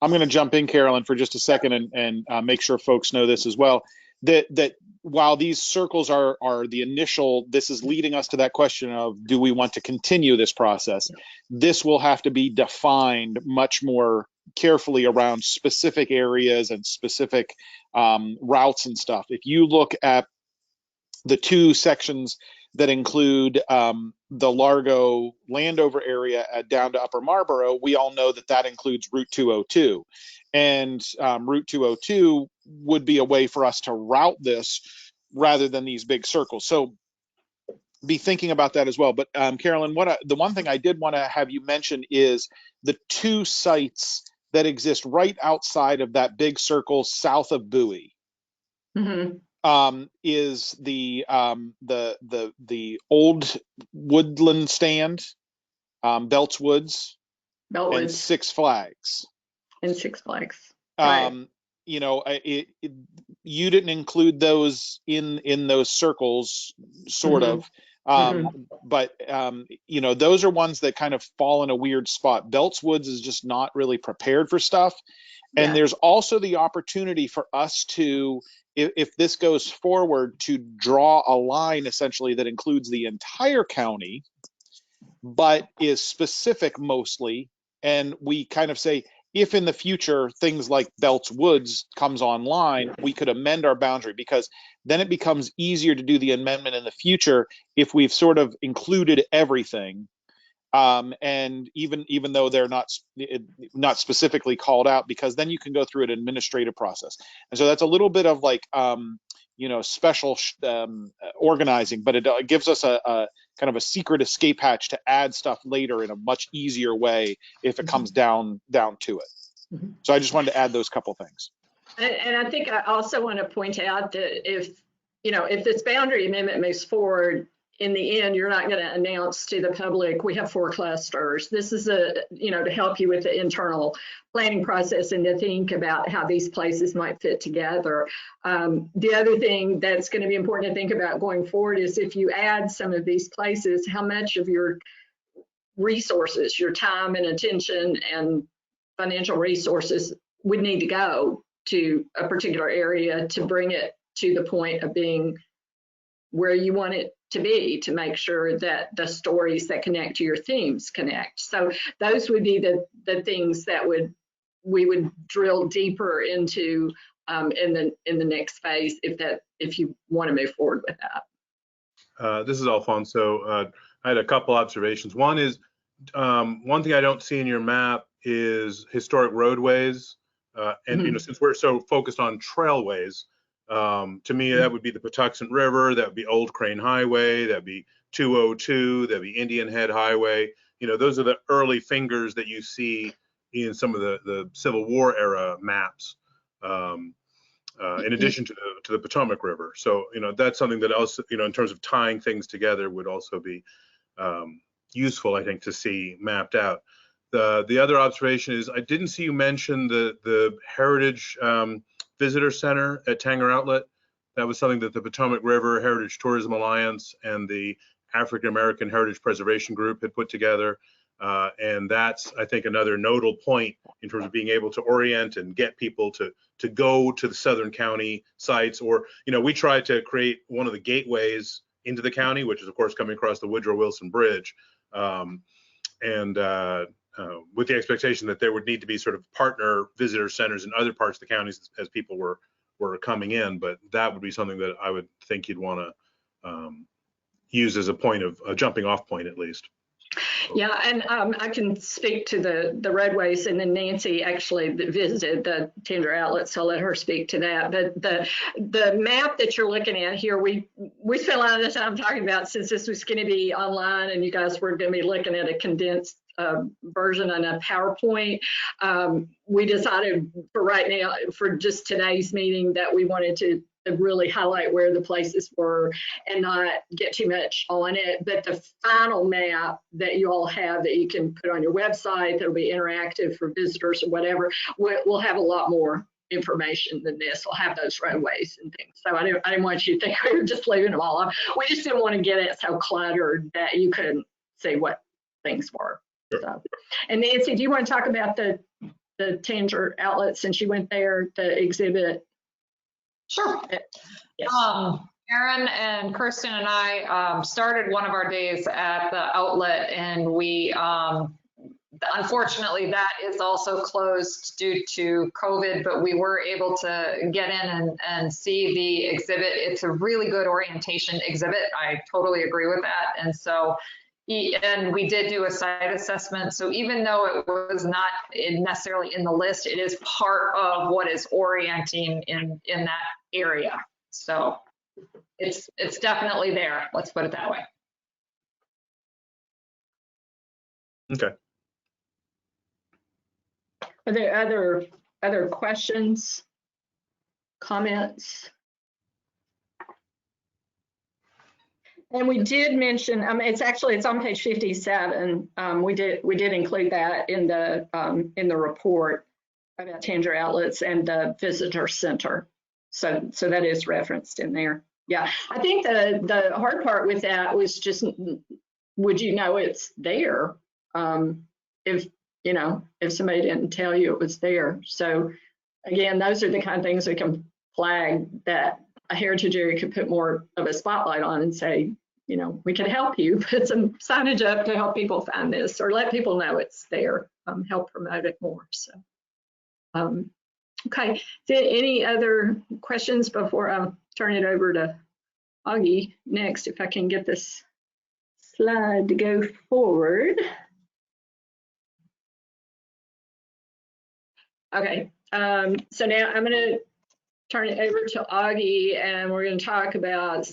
I'm going to jump in, Carolyn, for just a second and make sure folks know this as well. That while these circles are the initial, this is leading us to that question of, do we want to continue this process? This will have to be defined much more carefully around specific areas and specific routes and stuff. If you look at the two sections that include the Largo Landover area down to Upper Marlboro, we all know that that includes Route 202. And Route 202 would be a way for us to route this rather than these big circles. So be thinking about that as well. But Carolyn, the one thing I did want to have you mention is the two sites that exist right outside of that big circle south of Bowie. Mm-hmm. Is the old Woodland Stand, Belts Woods, Beltwoods and Six Flags. and Six Flags. Right. You know, you didn't include those in those circles, sort Mhm. of. But you know, those are ones that kind of fall in a weird spot. Belts Woods is just not really prepared for stuff. And Yeah. there's also the opportunity for us to, if this goes forward, to draw a line essentially that includes the entire county, but is specific mostly. And we kind of say, if in the future things like Belts Woods comes online, we could amend our boundary, because then it becomes easier to do the amendment in the future if we've sort of included everything. And even though they're not specifically called out, because then you can go through an administrative process. And so that's a little bit of like, you know, special organizing, but it gives us a kind of a secret escape hatch to add stuff later in a much easier way if it comes down to it. So I just wanted to add those couple things. And I think I also want to point out that if this boundary amendment moves forward, in the end, you're not going to announce to the public, we have 4 clusters. This is to help you with the internal planning process and to think about how these places might fit together. The other thing that's going to be important to think about going forward is if you add some of these places, how much of your resources, your time and attention and financial resources would need to go to a particular area to bring it to the point of being where you want it to be, to make sure that the stories that connect to your themes connect. So those would be the things that we would drill deeper into in the next phase if you want to move forward with that. This is Alfonso. I had a couple observations. One is, one thing I don't see in your map is historic roadways. And since we're so focused on trailways, to me, that would be the Patuxent River, that would be Old Crane Highway, that'd be 202, that'd be Indian Head Highway. Those are the early fingers that you see in some of the Civil War era maps, in addition to the Potomac River. So, that's something that also, in terms of tying things together, would also be useful, I think, to see mapped out. The other observation is I didn't see you mention the Heritage Visitor Center at Tanger Outlet. That was something that the Potomac River Heritage Tourism Alliance and the African American Heritage Preservation Group had put together. And that's, I think, another nodal point in terms of being able to orient and get people to go to the Southern County sites. Or, we tried to create one of the gateways into the county, which is, of course, coming across the Woodrow Wilson Bridge. With the expectation that there would need to be sort of partner visitor centers in other parts of the counties as people were coming in, but that would be something that I would think you'd want to use as a point of a jumping off point, at least. Yeah, and I can speak to the roadways, and then Nancy actually visited the Tanger Outlet, so I'll let her speak to that. But the map that you're looking at here, we spent a lot of the time talking about, since this was going to be online and you guys were going to be looking at a condensed version on a PowerPoint. We decided for right now, for just today's meeting, that we wanted to really highlight where the places were and not get too much on it. But the final map that you all have that you can put on your website, that'll be interactive for visitors or whatever, we'll have a lot more information than this. We'll have those roadways and things. So I didn't want you to think we were just leaving them all up. We just didn't want to get it so cluttered that you couldn't see what things were. Sure. So, and Nancy, do you want to talk about the Tanger Outlet, since you went there to exhibit? Sure. Yes. Aaron and Kirsten and I started one of our days at the outlet, and we unfortunately, that is also closed due to COVID, but we were able to get in and see the exhibit. It's a really good orientation exhibit. I totally agree with that. And so, and we did do a site assessment. So even though it was not necessarily in the list, it is part of what is orienting in that area. So it's definitely there. Let's put it that way. Okay. Are there other questions, comments? And we did mention, it's on page 57. We did include that in the report about Tanger Outlets and the visitor center. So that is referenced in there. Yeah, I think the hard part with that was just, would you know it's there if somebody didn't tell you it was there? So again, those are the kind of things we can flag that a heritage area could put more of a spotlight on and say, we can help you put some signage up to help people find this, or let people know it's there, help promote it more. So, okay. Any other questions before I turn it over to Augie next, if I can get this slide to go forward. Okay, so now I'm going to turn it over to Augie, and we're going to talk about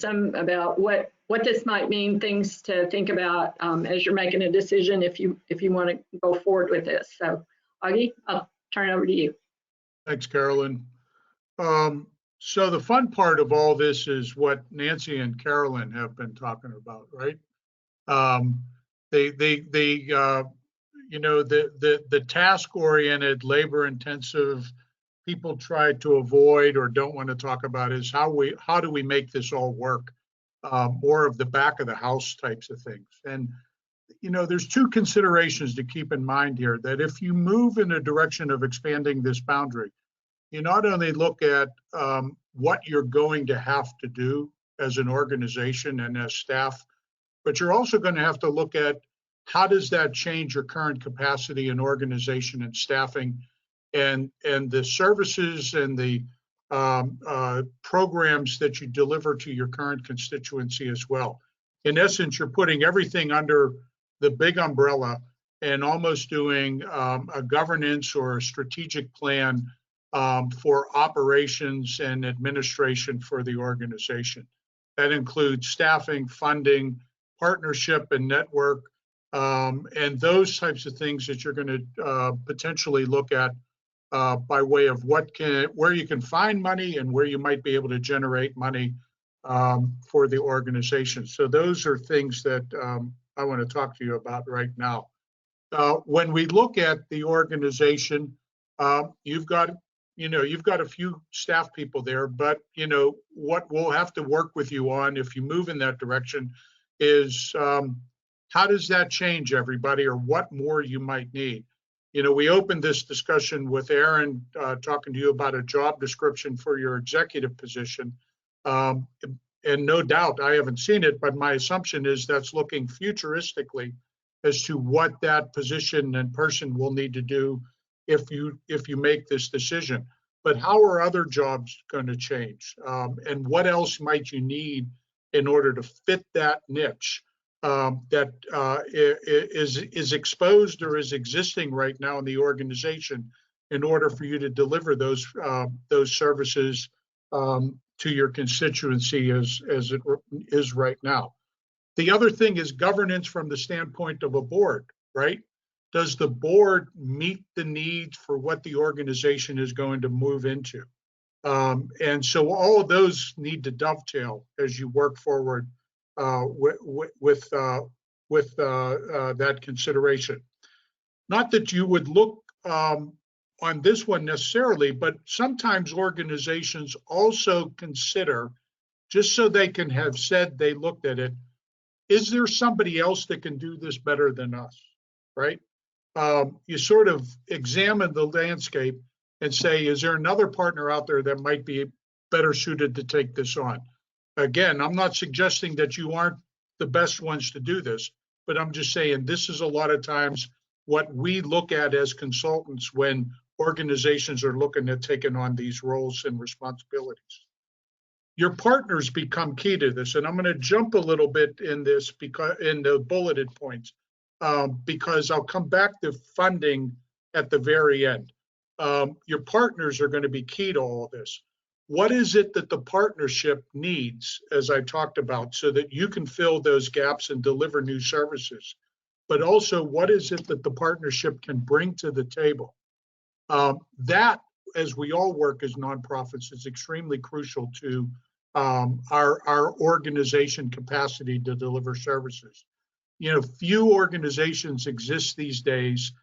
what this might mean, things to think about as you're making a decision if you want to go forward with this. So Augie, I'll turn it over to you. Thanks, Carolyn. So the fun part of all this is what Nancy and Carolyn have been talking about, right? The task-oriented, labor-intensive, people try to avoid or don't want to talk about is how do we make this all work? More of the back of the house types of things. And there's two considerations to keep in mind here, that if you move in a direction of expanding this boundary, you not only look at what you're going to have to do as an organization and as staff, but you're also going to have to look at how does that change your current capacity and organization and staffing and the services and the programs that you deliver to your current constituency as well. In essence, you're putting everything under the big umbrella and almost doing a governance or a strategic plan for operations and administration for the organization. That includes staffing, funding, partnership and network, and those types of things that you're going to potentially look at by way of where you can find money and where you might be able to generate money for the organization. So those are things that I want to talk to you about right now. When we look at the organization, you've got a few staff people there, but what we'll have to work with you on if you move in that direction is how does that change everybody, or what more you might need? We opened this discussion with Aaron talking to you about a job description for your executive position. And no doubt, I haven't seen it, but my assumption is that's looking futuristically as to what that position and person will need to do if you make this decision. But how are other jobs going to change? And what else might you need in order to fit that niche that is exposed or is existing right now in the organization in order for you to deliver those services to your constituency as it is right now. The other thing is governance from the standpoint of a board, right? Does the board meet the needs for what the organization is going to move into? And so all of those need to dovetail as you work forward with that consideration. Not that you would look on this one necessarily, but sometimes organizations also consider, just so they can have said they looked at it, is there somebody else that can do this better than us, right? You sort of examine the landscape and say, is there another partner out there that might be better suited to take this on? Again, I'm not suggesting that you aren't the best ones to do this, but I'm just saying this is a lot of times what we look at as consultants when organizations are looking at taking on these roles and responsibilities. Your partners become key to this, and I'm going to jump a little bit in this because in the bulleted points, because I'll come back to funding at the very end. Your partners are going to be key to all this. What is it that the partnership needs, as I talked about, so that you can fill those gaps and deliver new services? But also, what is it that the partnership can bring to the table? That, as we all work as nonprofits, is extremely crucial to our organization capacity to deliver services. You know, few organizations exist these days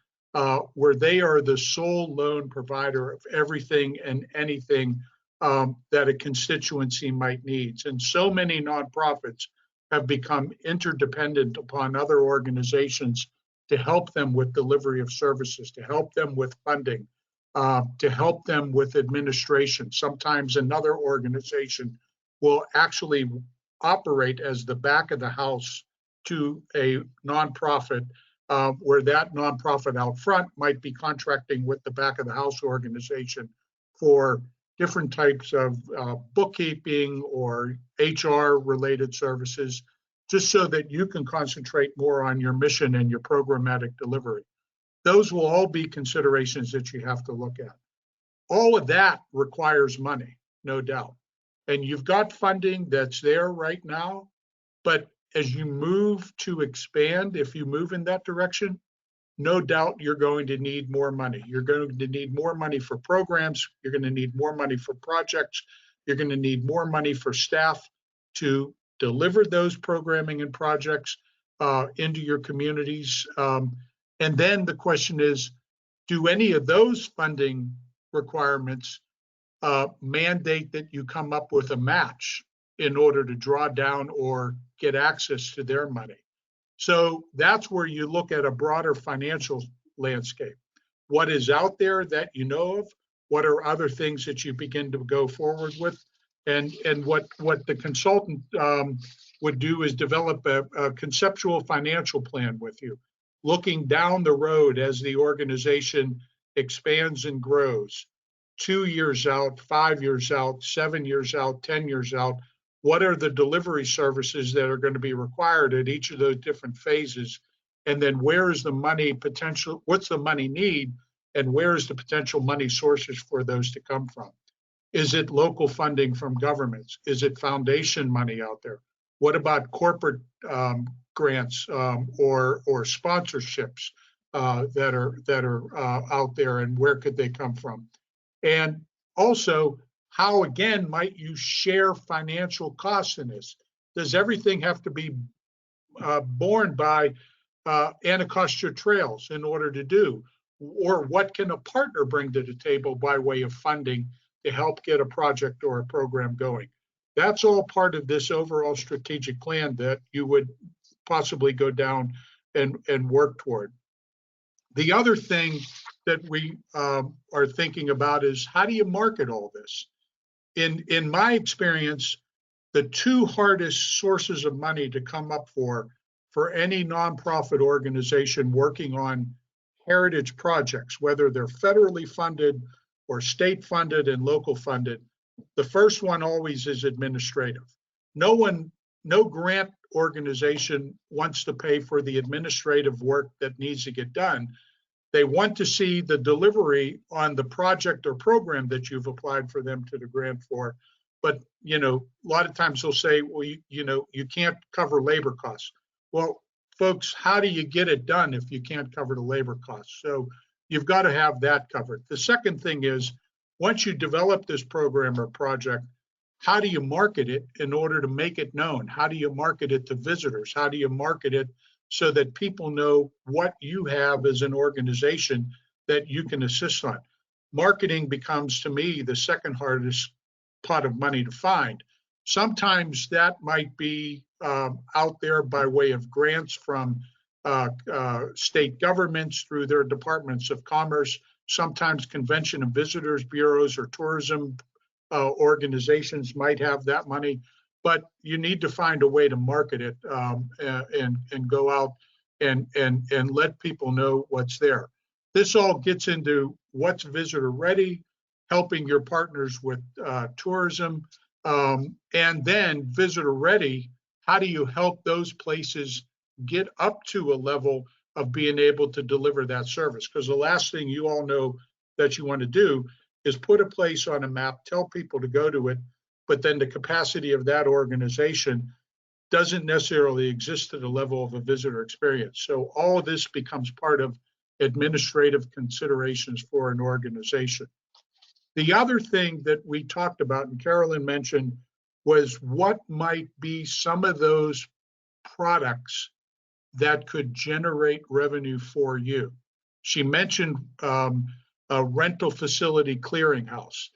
where they are the sole lone provider of everything and anything that a constituency might need. And so many nonprofits have become interdependent upon other organizations to help them with delivery of services, to help them with funding, to help them with administration. Sometimes another organization will actually operate as the back of the house to a nonprofit, where that nonprofit out front might be contracting with the back of the house organization for different types of bookkeeping or HR related services, just so that you can concentrate more on your mission and your programmatic delivery. Those will all be considerations that you have to look at. All of that requires money, no doubt. And you've got funding that's there right now, but as you move to expand, if you move in that direction, no doubt you're going to need more money. You're going to need more money for programs. You're going to need more money for projects. You're going to need more money for staff to deliver those programming and projects into your communities. And then the question is, do any of those funding requirements mandate that you come up with a match in order to draw down or get access to their money? So that's where you look at a broader financial landscape. What is out there that you know of? What are other things that you begin to go forward with? And what the consultant would do is develop a conceptual financial plan with you, looking down the road as the organization expands and grows, 2 years out, 5 years out, 7 years out, 10 years out. What are the delivery services that are going to be required at each of those different phases? And then where is the money potential? What's the money need? And where is the potential money sources for those to come from? Is it local funding from governments? Is it foundation money out there? What about corporate grants or sponsorships that are out there, and where could they come from? And also, how again might you share financial costs in this? Does everything have to be borne by Anacostia Trails in order to do? Or what can a partner bring to the table by way of funding to help get a project or a program going? That's all part of this overall strategic plan that you would possibly go down and work toward. The other thing that we are thinking about is, how do you market all this? In my experience, the two hardest sources of money to come up for any nonprofit organization working on heritage projects, whether they're federally funded or state funded and local funded, the first one always is administrative. No grant organization wants to pay for the administrative work that needs to get done. They want to see the delivery on the project or program that you've applied for them to the grant for. But, you know, a lot of times they'll say, well, you can't cover labor costs. Well, folks, how do you get it done if you can't cover the labor costs? So you've got to have that covered. The second thing is, once you develop this program or project, how do you market it in order to make it known? How do you market it to visitors? How do you market it so that people know what you have as an organization that you can assist on? Marketing becomes, to me, the second hardest pot of money to find. Sometimes that might be out there by way of grants from state governments through their departments of commerce. Sometimes convention and visitors bureaus or tourism organizations might have that money, but you need to find a way to market it and go out and let people know what's there. This all gets into what's visitor ready, helping your partners with tourism, and then visitor ready. How do you help those places get up to a level of being able to deliver that service? Because the last thing you all know that you want to do is put a place on a map, tell people to go to it, but then the capacity of that organization doesn't necessarily exist at the level of a visitor experience. So all of this becomes part of administrative considerations for an organization. The other thing that we talked about, and Carolyn mentioned, was what might be some of those products that could generate revenue for you. She mentioned a rental facility clearinghouse.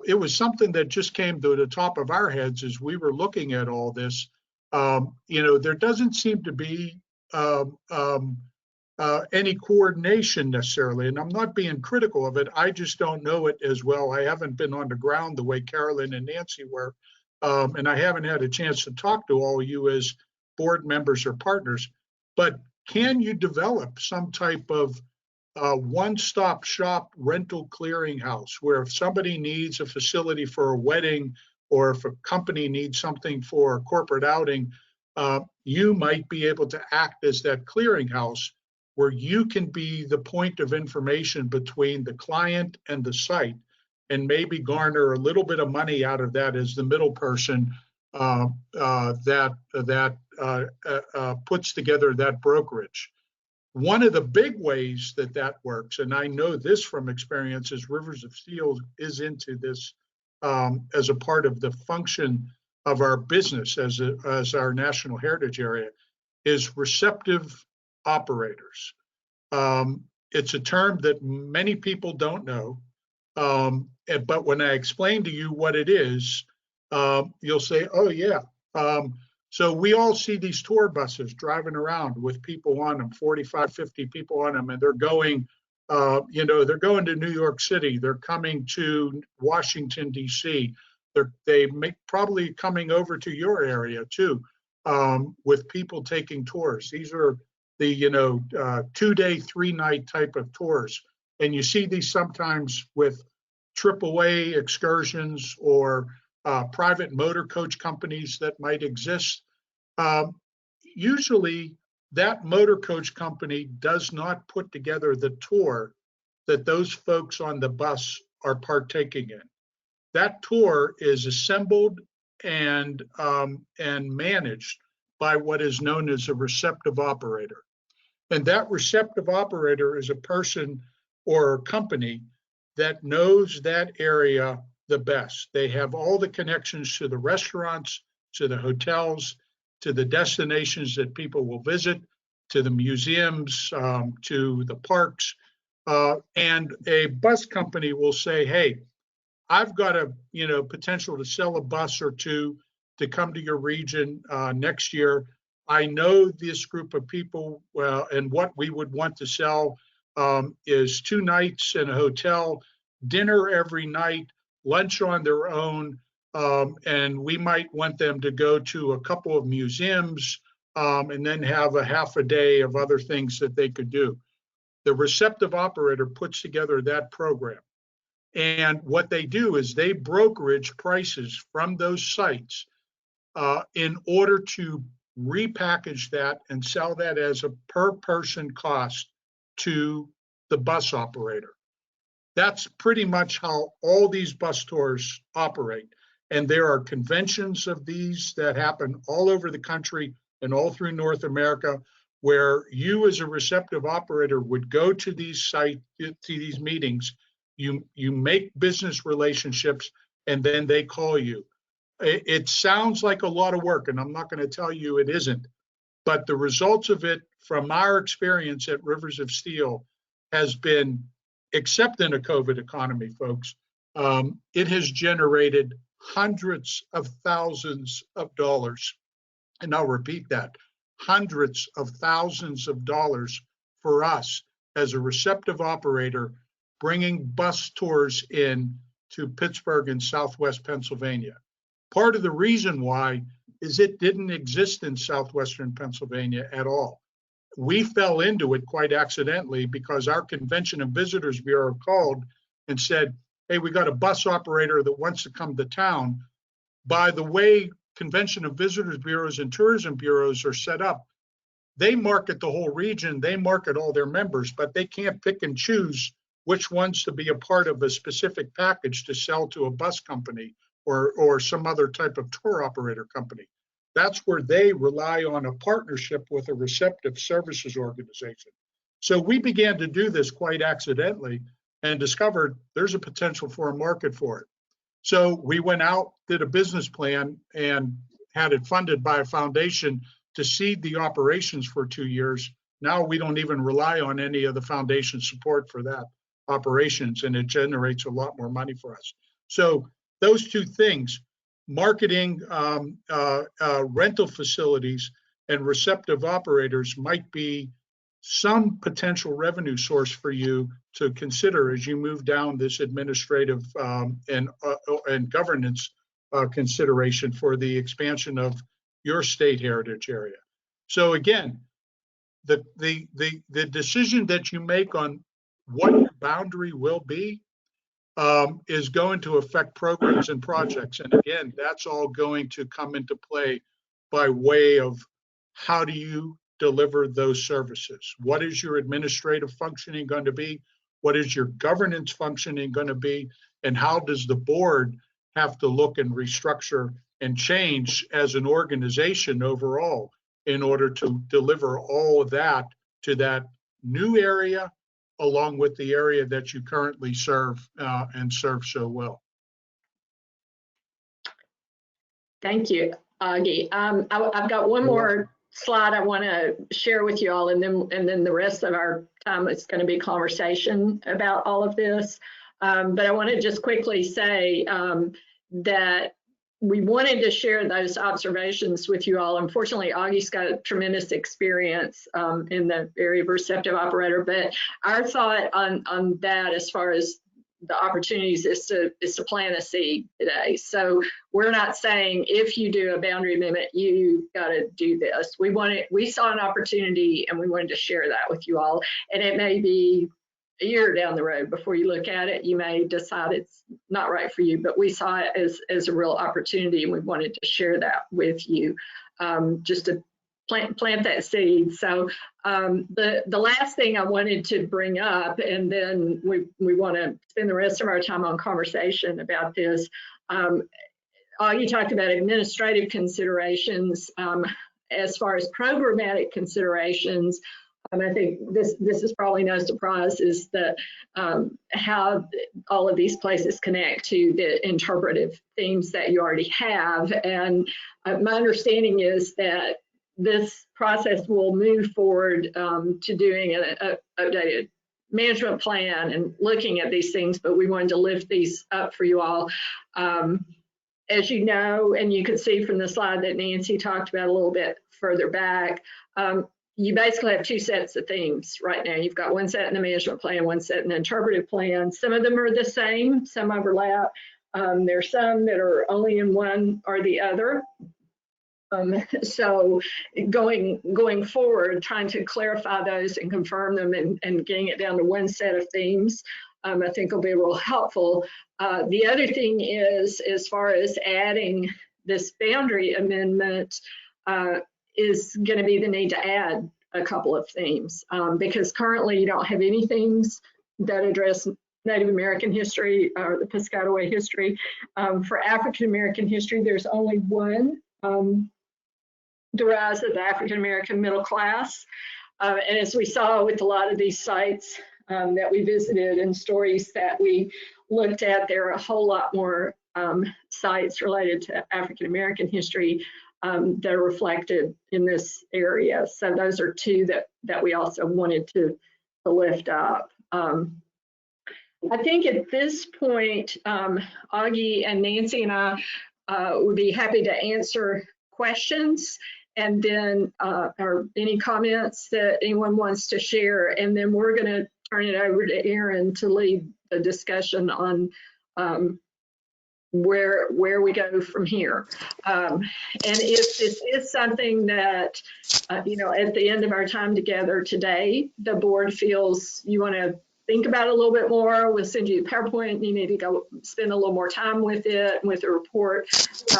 It was something that just came to the top of our heads as we were looking at all this. There doesn't seem to be any coordination necessarily, and I'm not being critical of it. I just don't know it as well. I haven't been on the ground the way Carolyn and Nancy were, and I haven't had a chance to talk to all of you as board members or partners. But can you develop some type of one-stop shop rental clearinghouse where if somebody needs a facility for a wedding or if a company needs something for a corporate outing, you might be able to act as that clearinghouse where you can be the point of information between the client and the site and maybe garner a little bit of money out of that as the middle person that puts together that brokerage. One of the big ways that works, and I know this from experience, is Rivers of Steel is into this as a part of the function of our business as our national heritage area, is receptive operators. It's a term that many people don't know, but when I explain to you what it is, you'll say, oh yeah. So we all see these tour buses driving around with people on them, 45, 50 people on them, and they're going, they're going to New York City, they're coming to Washington, D.C., they may probably coming over to your area too, with people taking tours. These are the 2-day, 3-night type of tours, and you see these sometimes with AAA excursions or private motor coach companies that might exist. Usually that motor coach company does not put together the tour that those folks on the bus are partaking in. That tour is assembled and managed by what is known as a receptive operator. And that receptive operator is a person or a company that knows that area the best. They have all the connections to the restaurants, to the hotels, to the destinations that people will visit, to the museums, to the parks. And a bus company will say, hey, I've got a potential to sell a bus or two to come to your region next year. I know this group of people, and what we would want to sell is 2 nights in a hotel, dinner every night, lunch on their own, and we might want them to go to a couple of museums and then have a half a day of other things that they could do. The receptive operator puts together that program. And what they do is they brokerage prices from those sites in order to repackage that and sell that as a per person cost to the bus operator. That's pretty much how all these bus tours operate. And there are conventions of these that happen all over the country and all through North America, where you as a receptive operator would go to these sites, to these meetings, you make business relationships, and then they call you. It sounds like a lot of work, and I'm not going to tell you it isn't, but the results of it from our experience at Rivers of Steel has been, except in a COVID economy, folks, it has generated hundreds of thousands of dollars. And I'll repeat that, hundreds of thousands of dollars for us as a receptive operator, bringing bus tours in to Pittsburgh and Southwest Pennsylvania. Part of the reason why is it didn't exist in Southwestern Pennsylvania at all. we fell into it quite accidentally because our Convention and Visitors Bureau called and said, hey, we got a bus operator that wants to come to town. By the way, Convention and Visitors Bureaus and tourism bureaus are set up, they market the whole region, they market all their members, but they can't pick and choose which ones to be a part of a specific package to sell to a bus company or some other type of tour operator company. That's where they rely on a partnership with a receptive services organization. So we began to do this quite accidentally and discovered there's a potential for a market for it. So we went out, did a business plan, and had it funded by a foundation to seed the operations for 2 years. Now we don't even rely on any of the foundation support for that operations, and it generates a lot more money for us. So those two things, marketing rental facilities and receptive operators, might be some potential revenue source for you to consider as you move down this administrative and governance consideration for the expansion of your state heritage area. So again, the decision that you make on what your boundary will be is going to affect programs and projects. And again, that's all going to come into play by way of how do you deliver those services? What is your administrative functioning going to be? What is your governance functioning going to be? And how does the board have to look and restructure and change as an organization overall in order to deliver all of that to that new area, along with the area that you currently serve and serve so well? Thank you, Augie. I've got one more slide I want to share with you all, and then the rest of our time is going to be conversation about all of this. But I want to just quickly say that we wanted to share those observations with you all. Unfortunately, Augie's got tremendous experience in the area of receptive operator, but our thought on that as far as the opportunities is to plant a seed today. So we're not saying if you do a boundary amendment, you got to do this. We saw an opportunity and we wanted to share that with you all. And it may be a year down the road before you look at it. You may decide it's not right for you, but we saw it as a real opportunity and we wanted to share that with you, just to plant that seed. So the last thing I wanted to bring up, and then we want to spend the rest of our time on conversation about this. You talked about administrative considerations. As far as programmatic considerations, I think this is probably no surprise, is that how all of these places connect to the interpretive themes that you already have. And my understanding is that this process will move forward to doing an updated management plan and looking at these things, but we wanted to lift these up for you all. As you know, and you can see from the slide that Nancy talked about a little bit further back, you basically have two sets of themes right now. You've got one set in the management plan, one set in the interpretive plan. Some of them are the same, some overlap. There's some that are only in one or the other. So going forward, trying to clarify those and confirm them and getting it down to one set of themes, I think will be real helpful. The other thing is, as far as adding this boundary amendment, is going to be the need to add a couple of themes, because currently you don't have any themes that address Native American history or the Piscataway history. For African American history, there's only one. Derives of the African American middle class. And as we saw with a lot of these sites that we visited and stories that we looked at, there are a whole lot more sites related to African American history that are reflected in this area. So those are two that we also wanted to lift up. I think at this point, Augie and Nancy and I would be happy to answer questions, and then or any comments that anyone wants to share, and then we're going to turn it over to Aaron to lead the discussion on where we go from here. And if this is something that, you know, at the end of our time together today, the board feels you want to think about it a little bit more, we'll send you a PowerPoint. You need to go spend a little more time with it, with the report.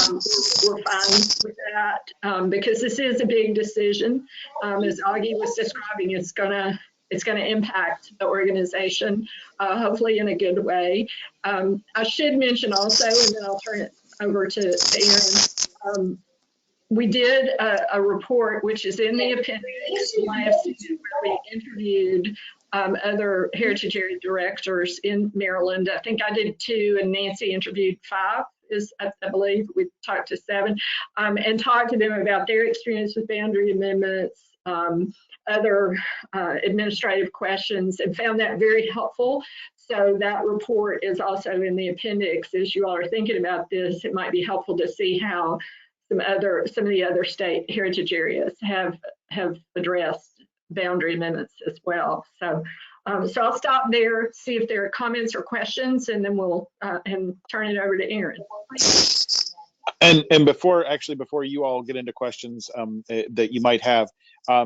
We're fine with that because this is a big decision. As Augie was describing, it's gonna impact the organization, hopefully in a good way. I should mention also, and then I'll turn it over to Aaron. We did a report, which is in the appendix last season, where we interviewed other heritage area directors in Maryland. I think I did 2, and Nancy interviewed 5. I believe we talked to 7, and talked to them about their experience with boundary amendments, other administrative questions, and found that very helpful. So that report is also in the appendix. As you all are thinking about this, it might be helpful to see how some of the other state heritage areas have addressed boundary amendments as well. So so I'll stop there, see if there are comments or questions, and then we'll and turn it over to Aaron. And before you all get into questions that you might have,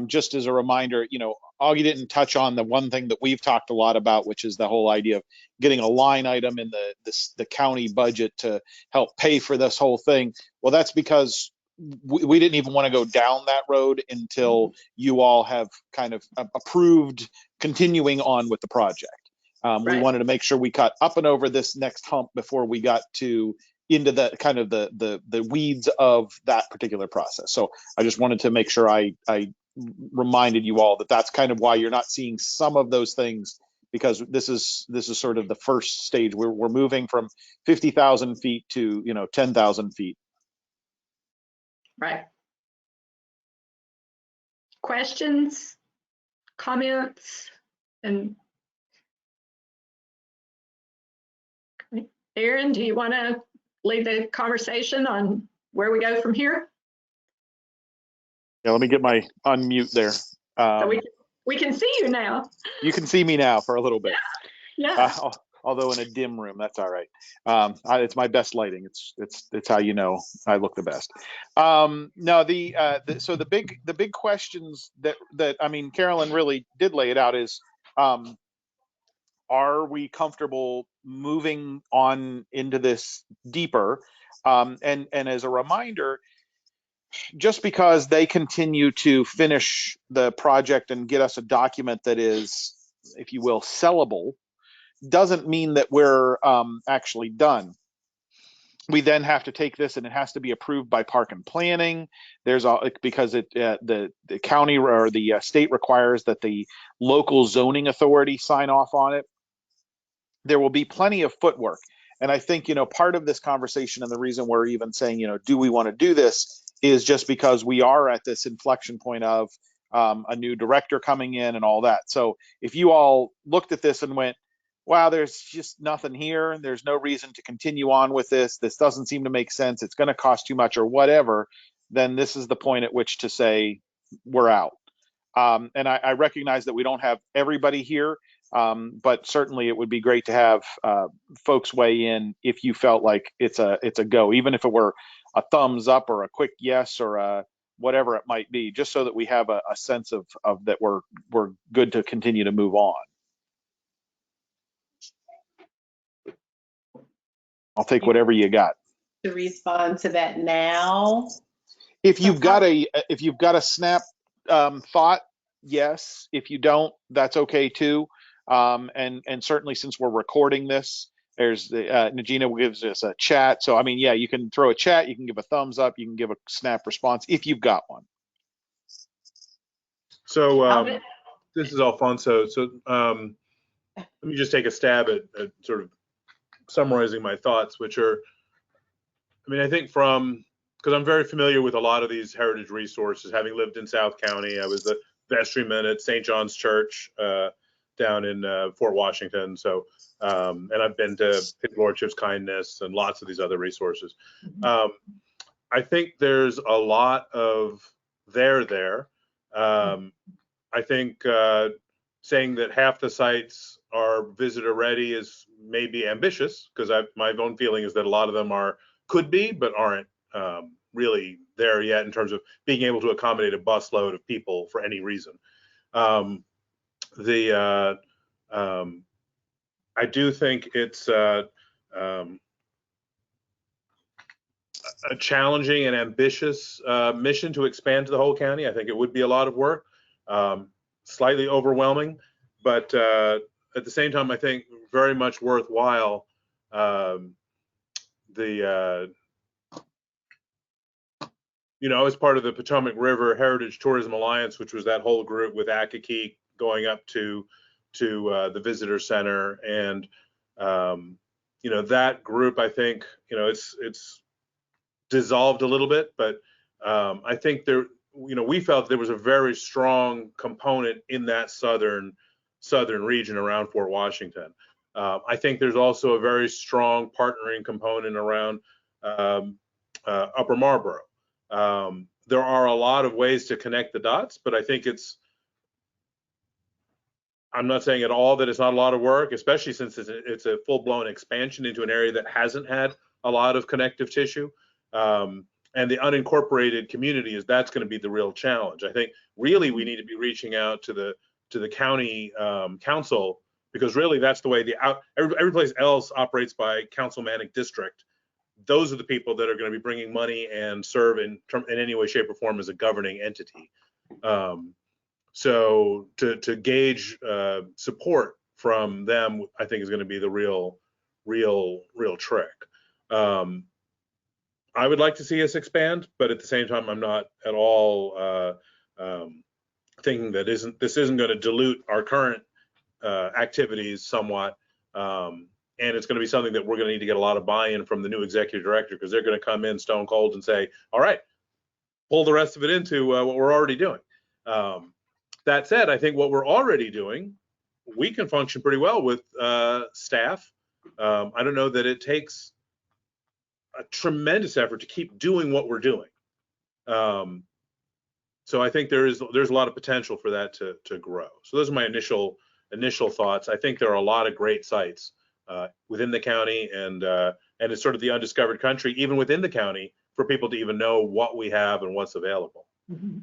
just as a reminder, you know, Augie didn't touch on the one thing that we've talked a lot about, which is the whole idea of getting a line item in the county budget to help pay for this whole thing. Well, that's because we didn't even want to go down that road until you all have kind of approved continuing on with the project. Right. We wanted to make sure we cut up and over this next hump before we got into the kind of the weeds of that particular process. So I just wanted to make sure I reminded you all that that's kind of why you're not seeing some of those things, because this is sort of the first stage. We're moving from 50,000 feet to 10,000 feet. Right. Questions, comments, and Aaron, do you want to lead the conversation on where we go from here? Yeah, let me get my unmute there. So we can see you now. You can see me now for a little bit. Yeah. Although in a dim room, that's all right. It's my best lighting. It's how you know I look the best. No, so the big questions that I mean, Carolyn really did lay it out is, are we comfortable moving on into this deeper? And as a reminder, just because they continue to finish the project and get us a document that is, if you will, sellable, doesn't mean that we're actually done. We then have to take this and it has to be approved by Park and Planning. Because the county or the state requires that the local zoning authority sign off on it. There will be plenty of footwork. And I think, part of this conversation and the reason we're even saying, do we want to do this is just because we are at this inflection point of a new director coming in and all that. So if you all looked at this and went, wow, there's just nothing here, there's no reason to continue on with this doesn't seem to make sense, it's going to cost too much or whatever, then this is the point at which to say we're out. And I recognize that we don't have everybody here, but certainly it would be great to have folks weigh in if you felt like it's a go, even if it were a thumbs up or a quick yes or a whatever it might be, just so that we have a sense of that we're good to continue to move on. I'll take whatever you got. To respond to that now. If you've got a snap thought, yes. If you don't, that's okay too. And certainly since we're recording this, there's Najina gives us a chat. So I mean, yeah, you can throw a chat, you can give a thumbs up, you can give a snap response if you've got one. So this is Alfonso. So let me just take a stab at sort of summarizing my thoughts, which are, I mean, I think because I'm very familiar with a lot of these heritage resources, having lived in South County. I was the vestryman at St. John's Church down in Fort Washington. So, and I've been to His Lordship's Kindness and lots of these other resources. I think there's a lot of there. I think saying that half the sites are visitor ready is maybe ambitious, because my own feeling is that a lot of them could be, but aren't really there yet in terms of being able to accommodate a busload of people for any reason. I do think it's a challenging and ambitious mission to expand to the whole county. I think it would be a lot of work, slightly overwhelming, but at the same time, I think very much worthwhile. As part of the Potomac River Heritage Tourism Alliance, which was that whole group with ATHA going up to the visitor center, and that group, I think it's dissolved a little bit, but I think we felt there was a very strong component in that southern region around Fort Washington. I think there's also a very strong partnering component around Upper Marlboro. There are a lot of ways to connect the dots, but I think I'm not saying at all that it's not a lot of work, especially since it's a full-blown expansion into an area that hasn't had a lot of connective tissue. And the unincorporated community that's going to be the real challenge. I think really we need to be reaching out to the county council, because really that's the way every place else operates by councilmanic district. Those are the people that are going to be bringing money and serve in any way, shape, or form as a governing entity. So to gauge support from them, I think is going to be the real trick. I would like to see us expand, but at the same time, I'm not at all thinking that this isn't going to dilute our current activities somewhat. And it's going to be something that we're going to need to get a lot of buy-in from the new executive director, because they're going to come in stone cold and say, all right, pull the rest of it into what we're already doing. That said, I think what we're already doing, we can function pretty well with staff. I don't know that it takes a tremendous effort to keep doing what we're doing. So I think there's a lot of potential for that to grow. So those are my initial thoughts. I think there are a lot of great sites within the county, and it's sort of the undiscovered country, even within the county, for people to even know what we have and what's available. Mm-hmm.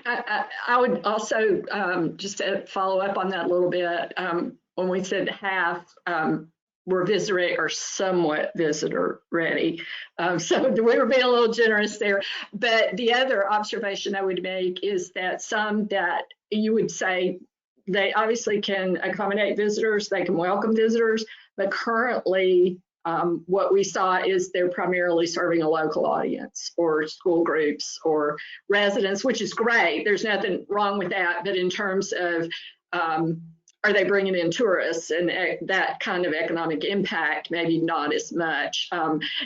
I would also just to follow up on that a little bit. When we said half were visitor or somewhat visitor ready, so we were being a little generous there. But the other observation I would make is that some that you would say they obviously can accommodate visitors, they can welcome visitors, but currently what we saw is they're primarily serving a local audience or school groups or residents, which is great. There's nothing wrong with that. But in terms of are they bringing in tourists and that kind of economic impact, maybe not as much.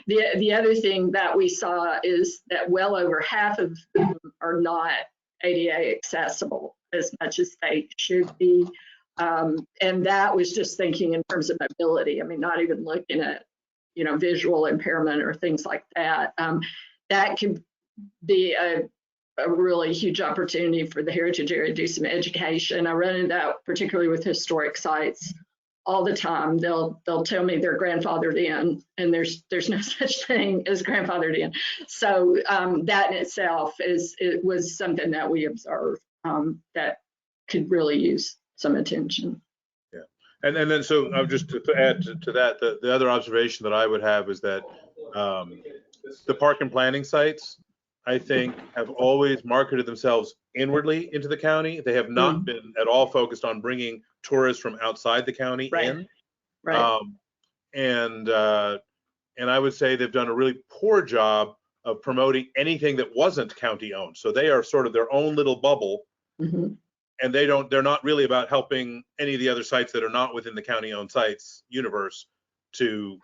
The other thing that we saw is that well over half of them are not ADA accessible as much as they should be. And that was just thinking in terms of mobility. I mean, not even looking at, visual impairment or things like that. That could be a really huge opportunity for the heritage area to do some education. I run into that particularly with historic sites all the time. They'll tell me they're grandfathered in, and there's no such thing as grandfathered in. So that in itself was something that we observed that could really use some attention. Yeah, and then so just to add to that, the other observation that I would have is that the park and planning sites, I think, have always marketed themselves inwardly into the county. They have not been at all focused on bringing tourists from outside the county in. Right. And I would say they've done a really poor job of promoting anything that wasn't county owned. So they are sort of their own little bubble, and they're not really about helping any of the other sites that are not within the county owned sites universe to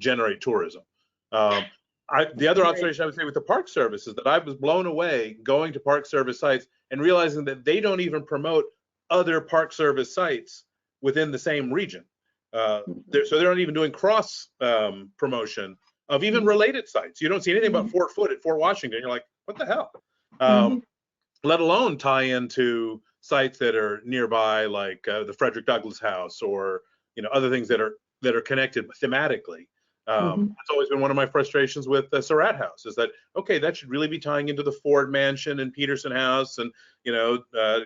generate tourism. The other observation I would say with the Park Service is that I was blown away going to Park Service sites and realizing that they don't even promote other Park Service sites within the same region. So they're not even doing cross promotion of even related sites. You don't see anything about Fort Foote at Fort Washington. You're like, what the hell? Let alone tie into sites that are nearby, like the Frederick Douglass House, or other things that are connected thematically. That's always been one of my frustrations with the Surratt House, is that, okay, that should really be tying into the Ford Mansion and Peterson House and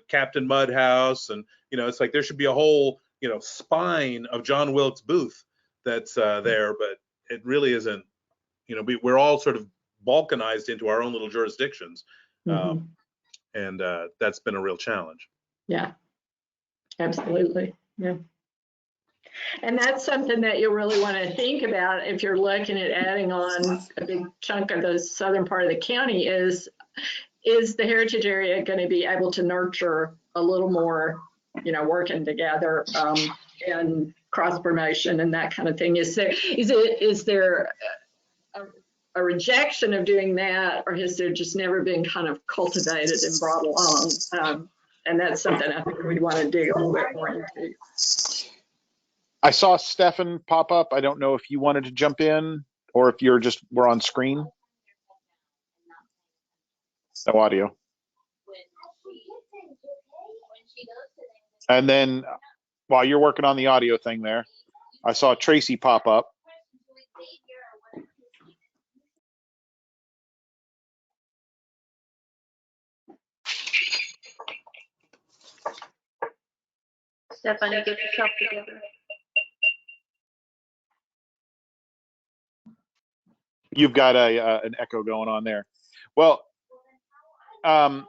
Captain Mudd House, and it's like there should be a whole spine of John Wilkes Booth that's there, but it really isn't. We're all sort of balkanized into our own little jurisdictions, and that's been a real challenge. Yeah, absolutely. Yeah. And that's something that you really want to think about if you're looking at adding on a big chunk of the southern part of the county. Is the heritage area going to be able to nurture a little more, working together and cross promotion and that kind of thing? Is there a rejection of doing that, or has there just never been kind of cultivated and brought along? And that's something I think we'd want to dig a little bit more into. I saw Stefan pop up. I don't know if you wanted to jump in or if we're on screen. No audio. And then while you're working on the audio thing there, I saw Tracy pop up. Stephanie, get yourself together. You've got an echo going on there. Well, like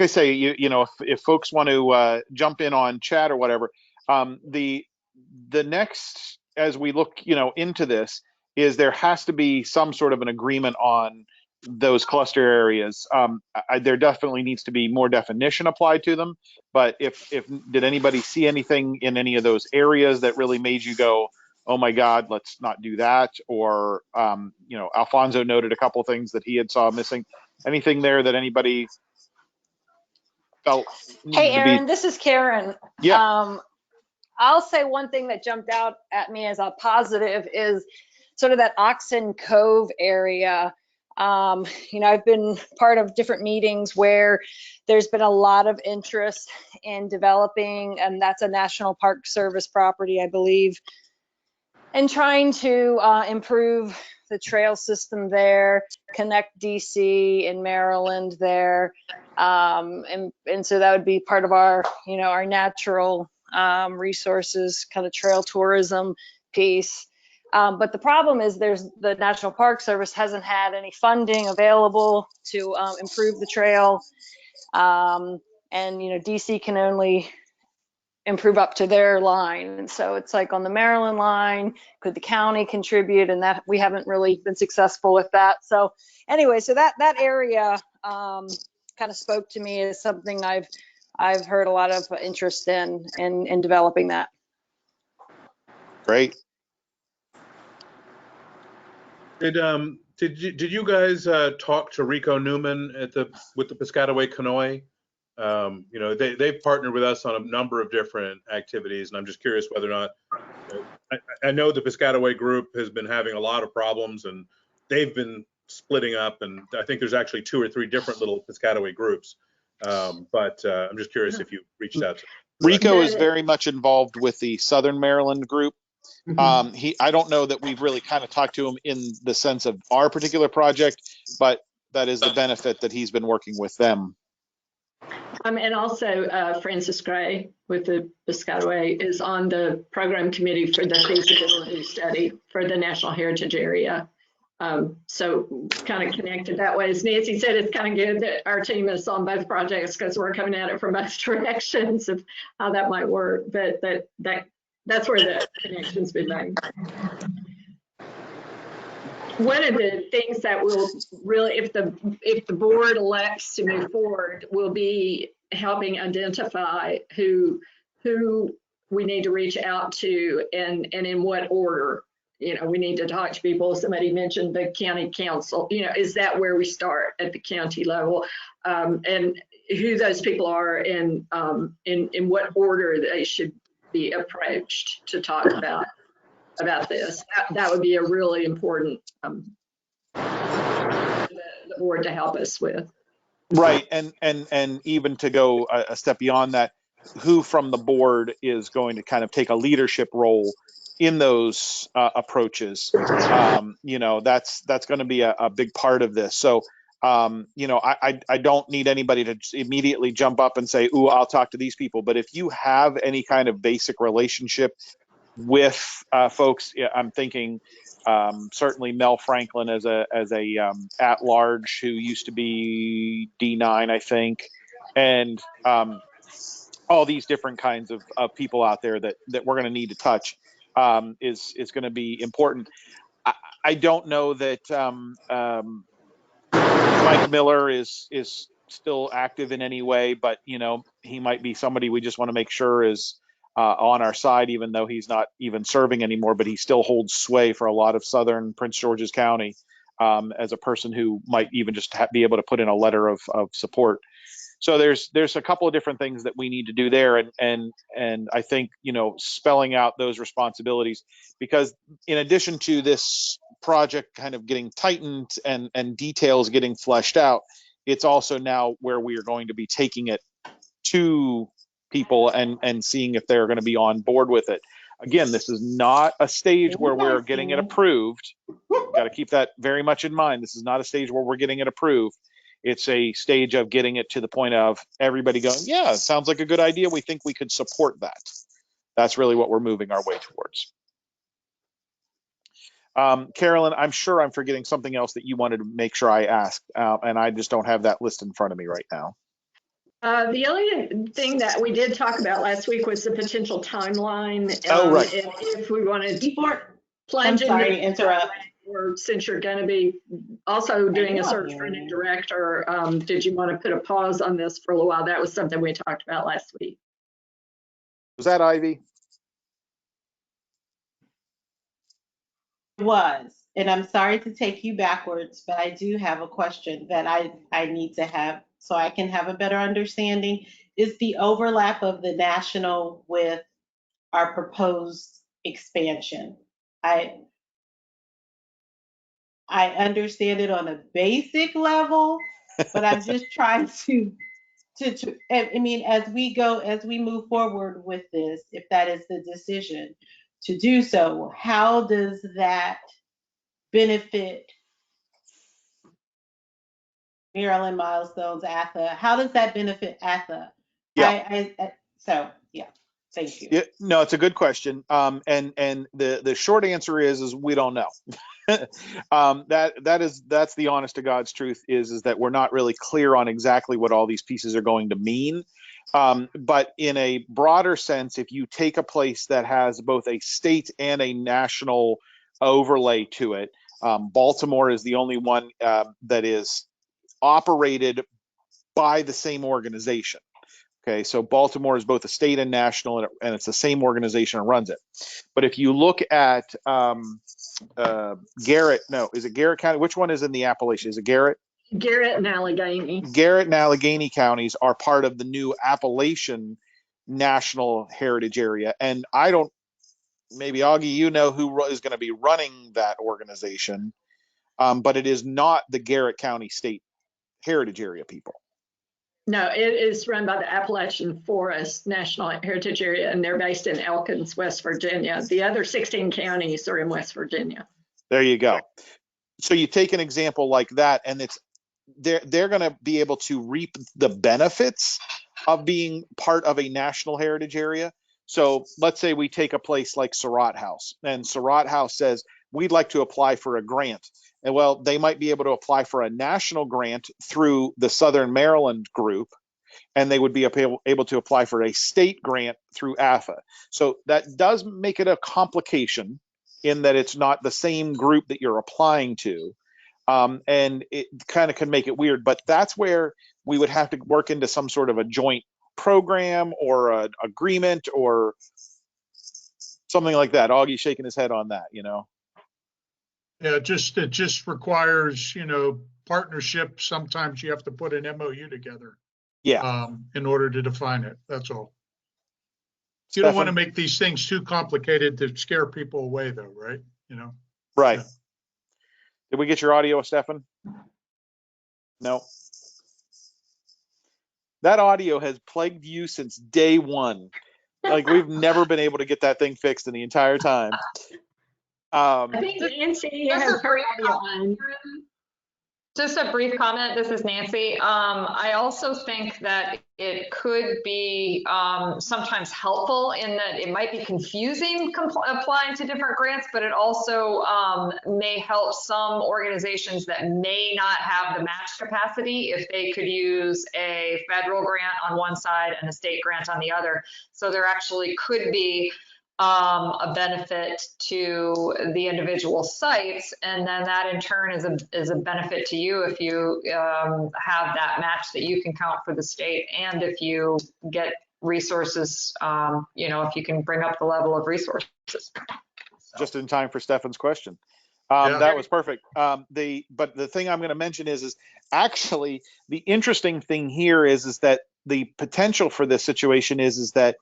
I say, if folks want to jump in on chat or whatever, the next, as we look, into this, is there has to be some sort of an agreement on those cluster areas. There definitely needs to be more definition applied to them. But if did anybody see anything in any of those areas that really made you go, oh my God, let's not do that? Or Alfonso noted a couple things that he had saw missing. Anything there that anybody felt? Hey, Aaron, this is Karen. Yeah. I'll say one thing that jumped out at me as a positive is sort of that Oxen Cove area. I've been part of different meetings where there's been a lot of interest in developing, and that's a National Park Service property, I believe, and trying to improve the trail system there, connect DC and Maryland there. And so that would be part of our, our natural resources, kind of trail tourism piece. But the problem is the National Park Service hasn't had any funding available to improve the trail. And, DC can only improve up to their line. And so it's like on the Maryland line, could the county contribute? And that we haven't really been successful with that. So anyway, so that area kind of spoke to me as something I've heard a lot of interest in developing that. Great. Did you guys talk to Rico Newman with the Piscataway Canoe? They've partnered with us on a number of different activities, and I'm just curious whether or not I know the Piscataway group has been having a lot of problems, and they've been splitting up, and I think there's actually 2 or 3 different little Piscataway groups. But I'm just curious if you reached out to them. Rico is very much involved with the Southern Maryland group. I don't know that we've really kind of talked to him in the sense of our particular project, but that is the benefit that he's been working with them. And also Francis Gray with the Piscataway is on the program committee for the feasibility study for the National Heritage Area. So kind of connected that way. As Nancy said, it's kind of good that our team is on both projects because we're coming at it from both directions of how that might work. But that's where the connection's been made. One of the things that will really, if the board elects to move forward, will be helping identify who we need to reach out to and in what order. We need to talk to people. Somebody mentioned the county council. Is that where we start at the county level? And who those people are and in what order they should be approached to talk about this. That would be a really important the board to help us with. Right, and even to go a step beyond that, who from the board is going to kind of take a leadership role in those approaches? That's going to be a big part of this. So, I don't need anybody to immediately jump up and say, "Ooh, I'll talk to these people." But if you have any kind of basic relationship with folks, I'm thinking certainly Mel Franklin as a at large who used to be D9, I think, and all these different kinds of people out there that we're going to need to touch is going to be important. I don't know that Mike Miller is still active in any way, but he might be somebody we just want to make sure is on our side, even though he's not even serving anymore, but he still holds sway for a lot of southern Prince George's County as a person who might even just be able to put in a letter of support. So there's a couple of different things that we need to do there, and I think spelling out those responsibilities, because in addition to this project kind of getting tightened and details getting fleshed out, it's also now where we are going to be taking it to people and seeing if they're going to be on board with it. Again, this is not a stage where we're getting it approved. Got to keep that very much in mind. This is not a stage where we're getting it approved. It's a stage of getting it to the point of everybody going, yeah, sounds like a good idea. We think we could support that. That's really what we're moving our way towards. Carolyn, I'm sure I'm forgetting something else that you wanted to make sure I asked, and I just don't have that list in front of me right now. The only thing that we did talk about last week was the potential timeline. Right. If we wanted to plunge I'm sorry into to interrupt. or since you're going to be also doing a search for a new director, did you want to put a pause on this for a little while? That was something we talked about last week. Was that Ivy? It was, and I'm sorry to take you backwards, but I do have a question that I need to have so I can have a better understanding. Is the overlap of the national with our proposed expansion? I understand it on a basic level, but I'm just trying to, I mean, as we move forward with this, if that is the decision to do so, how does that benefit Maryland Milestones, ATHA? How does that benefit ATHA? Yeah. Yeah, thank you. Yeah, no, it's a good question. And the short answer is we don't know. That's the honest to God's truth is that we're not really clear on exactly what all these pieces are going to mean. But in a broader sense, if you take a place that has both a state and a national overlay to it, Baltimore is the only one that is operated by the same organization. Okay, so Baltimore is both a state and national, and it's the same organization that runs it. But if you look at Garrett, no, is it Garrett County? Which one is in the Appalachian? Is it Garrett? Garrett and Allegheny. Garrett and Allegheny counties are part of the new Appalachian National Heritage Area. And I don't, maybe Augie, you know who is going to be running that organization, but it is not the Garrett County State Heritage Area people. No, it is run by the Appalachian Forest National Heritage Area, and they're based in Elkins, West Virginia. The other 16 counties are in West Virginia. There you go. So you take an example like that, and they're going to be able to reap the benefits of being part of a national heritage area. So let's say we take a place like Surratt House, and Surratt House says, we'd like to apply for a grant. And well, they might be able to apply for a national grant through the Southern Maryland group, and they would be able to apply for a state grant through ATHA. So that does make it a complication in that it's not the same group that you're applying to. And it kind of can make it weird, but that's where we would have to work into some sort of a joint program or an agreement or something like that. Augie's shaking his head on that, Yeah, it just requires, partnership. Sometimes you have to put an MOU together. Yeah. In order to define it. That's all. You don't want to make these things too complicated to scare people away, though, right? Right. Yeah. Did we get your audio, Stefan? No. That audio has plagued you since day one. Like, we've never been able to get that thing fixed in the entire time. I think Nancy Just has a her brief audio on. Just a brief comment. This is Nancy. I also think that it could be sometimes helpful in that it might be confusing applying to different grants, but it also may help some organizations that may not have the match capacity if they could use a federal grant on one side and a state grant on the other. So there actually could be a benefit to the individual sites, and then that in turn is a benefit to you if you have that match that you can count for the state, and if you get resources, if you can bring up the level of resources. Just in time for Stefan's question. Yeah. That was perfect. But the thing I'm going to mention is actually the interesting thing here is that the potential for this situation is that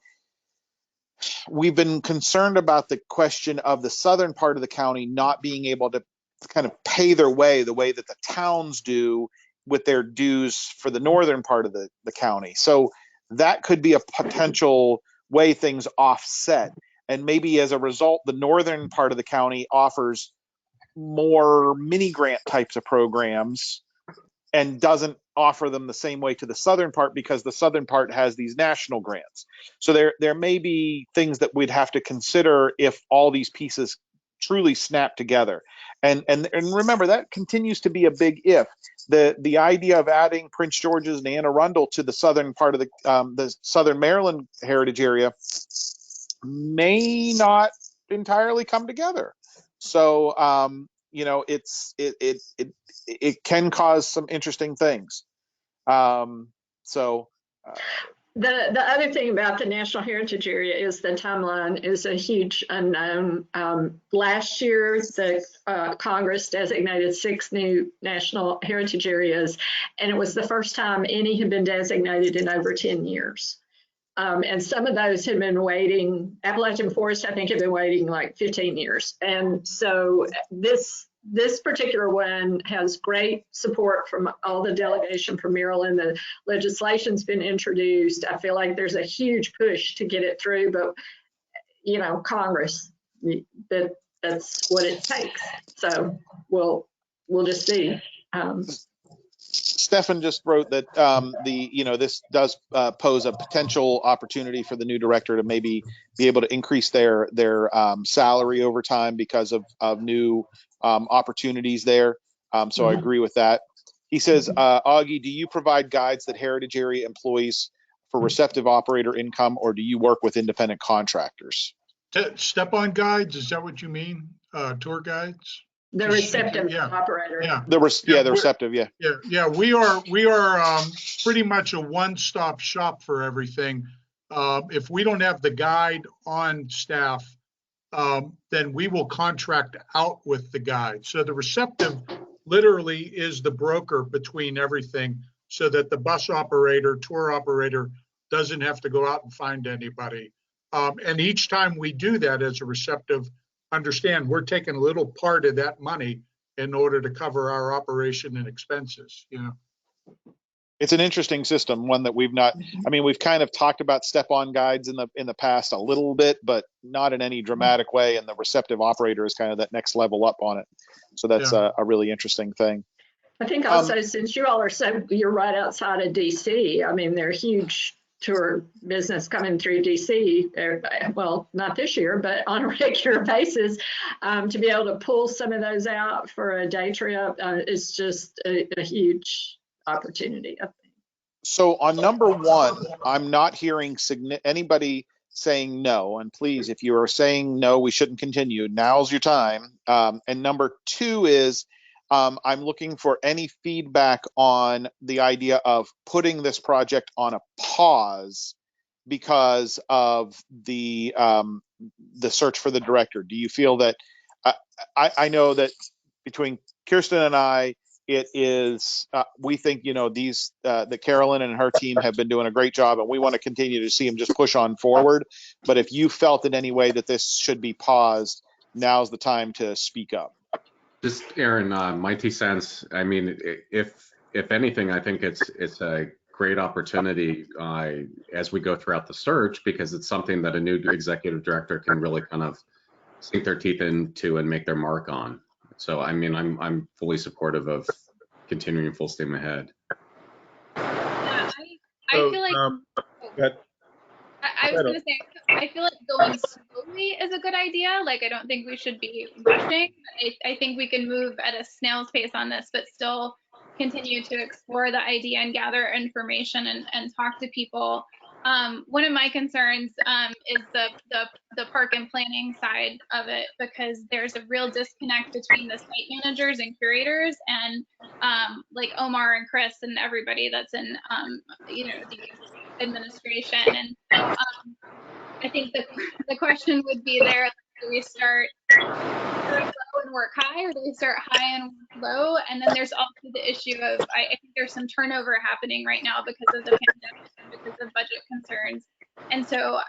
we've been concerned about the question of the southern part of the county not being able to kind of pay their way the way that the towns do with their dues for the northern part of the county. So that could be a potential way things offset. And maybe as a result, the northern part of the county offers more mini grant types of programs and doesn't offer them the same way to the southern part because the southern part has these national grants. So there may be things that we'd have to consider if all these pieces truly snap together. And remember, that continues to be a big if. The idea of adding Prince George's and Anne Arundel to the southern part of the southern Maryland heritage area may not entirely come together. So it can cause some interesting things. The other thing about the National Heritage Area is the timeline is a huge unknown. Last year, the Congress designated 6 new National Heritage Areas, and it was the first time any had been designated in over 10 years. And some of those had been waiting. Appalachian Forest, I think, had been waiting like 15 years. And so this particular one has great support from all the delegation from Maryland. The legislation's been introduced. I feel like there's a huge push to get it through, but Congress, that's what it takes. So we'll just see. Stefan just wrote that this does pose a potential opportunity for the new director to maybe be able to increase their salary over time because of new opportunities there. So I agree with that. He says, Augie, do you provide guides that heritage area employees for receptive operator income, or do you work with independent contractors? Step-on guides, is that what you mean? Tour guides? The receptive operator. Yeah. The receptive, yeah. Yeah, we are pretty much a one-stop shop for everything. If we don't have the guide on staff, then we will contract out with the guide. So the receptive literally is the broker between everything so that the bus operator, tour operator doesn't have to go out and find anybody. And each time we do that as a receptive, understand we're taking a little part of that money in order to cover our operation and expenses. It's an interesting system, one that we've kind of talked about step-on guides in the past a little bit, but not in any dramatic way. And the receptive operator is kind of that next level up on it. So that's a really interesting thing. I think also, since you all you're right outside of DC, I mean, they're huge tour business coming through DC, well, not this year, but on a regular basis, to be able to pull some of those out for a day trip is just a huge opportunity, I think. So on number one, I'm not hearing anybody saying no. And please, if you are saying no, we shouldn't continue. Now's your time. And number two is I'm looking for any feedback on the idea of putting this project on a pause because of the search for the director. Do you feel that I know that between Kirsten and I, it is we think that Carolyn and her team have been doing a great job, and we want to continue to see them just push on forward. But if you felt in any way that this should be paused, now's the time to speak up. Just Aaron, my 2 cents. I mean, if anything, I think it's a great opportunity as we go throughout the search, because it's something that a new executive director can really kind of sink their teeth into and make their mark on. So, I mean, I'm fully supportive of continuing full steam ahead. Yeah, I So, feel like go ahead. I was gonna say, I feel like going slowly is a good idea. Like, I don't think we should be rushing. I think we can move at a snail's pace on this, but still continue to explore the idea and gather information and talk to people. One of my concerns is the park and planning side of it, because there's a real disconnect between the site managers and curators and like Omar and Chris and everybody that's in the administration. And I think the question would be there, like, do we start low and work high, or do we start high and work low? And then there's also the issue of, I think there's some turnover happening right now because of the pandemic and because of budget concerns. And so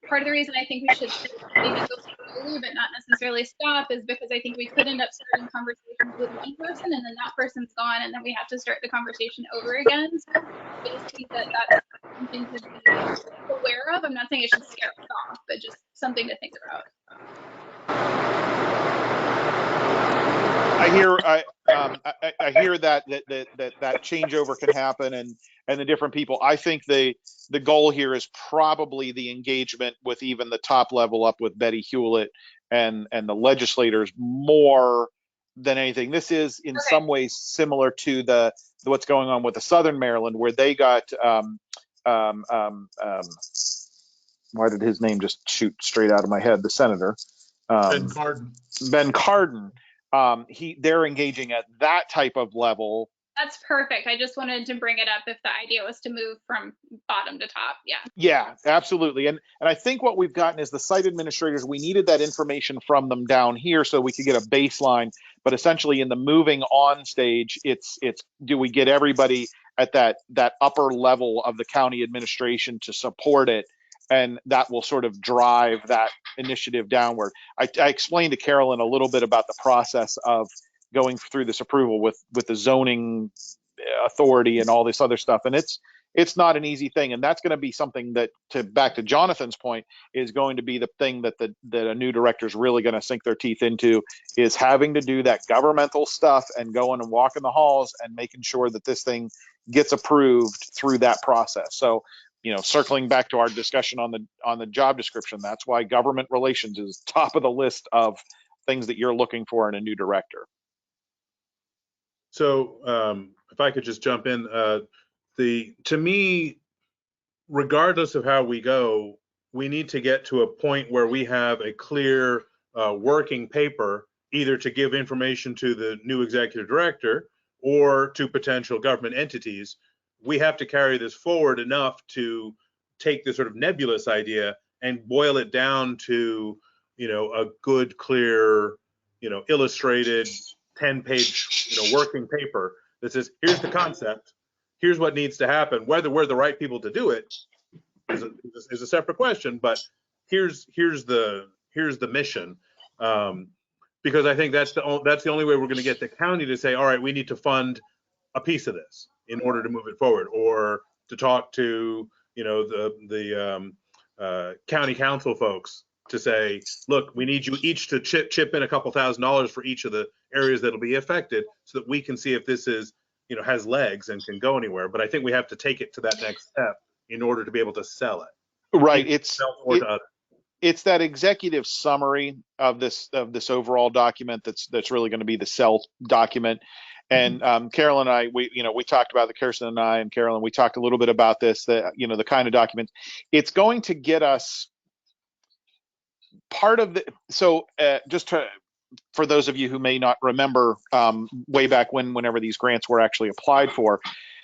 part of the reason I think we should maybe go slowly but not necessarily stop is because I think we could end up starting conversations with one person and then that person's gone and then we have to start the conversation over again. So I just think that that's something to be aware of. I'm not saying it should scare us off, but just something to think about. I hear that changeover can happen and the different people. I think the goal here is probably the engagement with even the top level up with Betty Hewlett and the legislators more than anything. This is in some ways similar to what's going on with the Southern Maryland, where they got why did his name just shoot straight out of my head? The senator, Ben Cardin. Ben Cardin. They're engaging at that type of level. That's perfect. I just wanted to bring it up if the idea was to move from bottom to top. Yeah. Yeah, absolutely. And I think what we've gotten is the site administrators, we needed that information from them down here so we could get a baseline. But essentially in the moving on stage, it's do we get everybody at that upper level of the county administration to support it? And that will sort of drive that initiative downward. I explained to Carolyn a little bit about the process of going through this approval with the zoning authority and all this other stuff. And it's not an easy thing. And that's going to be something that, back to Jonathan's point, is going to be the thing that a new director is really going to sink their teeth into, is having to do that governmental stuff and going and walking the halls and making sure that this thing gets approved through that process. So, circling back to our discussion on the job description, that's why government relations is top of the list of things that you're looking for in a new director. So if I could just jump in, to me, regardless of how we go, we need to get to a point where we have a clear working paper, either to give information to the new executive director or to potential government entities. We have to carry this forward enough to take this sort of nebulous idea and boil it down to, a good, clear, illustrated 10-page, working paper that says, here's the concept, here's what needs to happen. Whether we're the right people to do it is a separate question, but here's the mission. Because I think that's the only way we're going to get the county to say, all right, we need to fund a piece of this in order to move it forward, or to talk to the county council folks to say, look, we need you each to chip in a couple $1,000s for each of the areas that'll be affected, so that we can see if this is has legs and can go anywhere. But I think we have to take it to that next step in order to be able to sell it. Right. It's that executive summary of this overall document that's really going to be the sell document. And Carolyn and I, we talked about Kirsten and I and Carolyn, we talked a little bit about this, the kind of document it's going to get us part of the. So for those of you who may not remember, way back whenever these grants were actually applied for,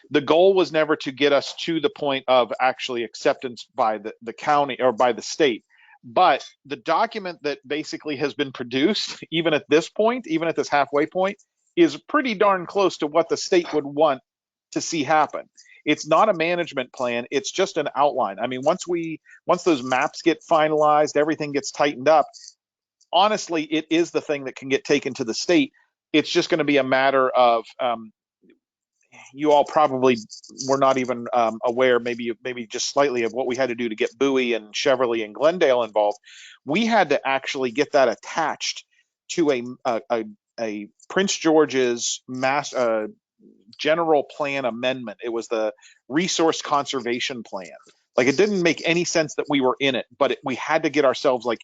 the goal was never to get us to the point of actually acceptance by the county or by the state. But the document that basically has been produced, even at this point, even at this halfway point, is pretty darn close to what the state would want to see happen. It's not a management plan. It's just an outline. I mean, once those maps get finalized, everything gets tightened up. Honestly, it is the thing that can get taken to the state. It's just going to be a matter of you all probably were not even aware, maybe just slightly, of what we had to do to get Bowie and Cheverly and Glendale involved. We had to actually get that attached to a Prince George's general plan amendment. It was the resource conservation plan. Like, it didn't make any sense that we were in it, but we had to get ourselves like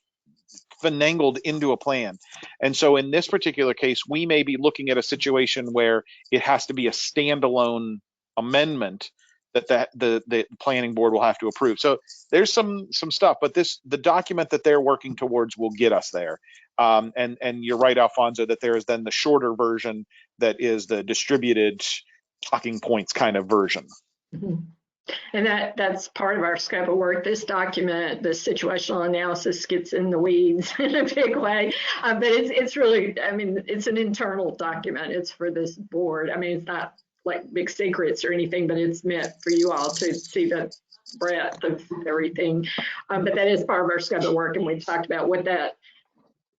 finagled into a plan. And so in this particular case, we may be looking at a situation where it has to be a standalone amendment that the planning board will have to approve. So there's some stuff, but the document that they're working towards will get us there. And you're right, Alfonso, that there is then the shorter version that is the distributed talking points kind of version. Mhm. And that's part of our scope of work. This document, the situational analysis, gets in the weeds in a big way. But it's really, I mean, it's an internal document. It's for this board. I mean, it's not like big secrets or anything, but it's meant for you all to see the breadth of everything. But that is part of our scope of work. And we've talked about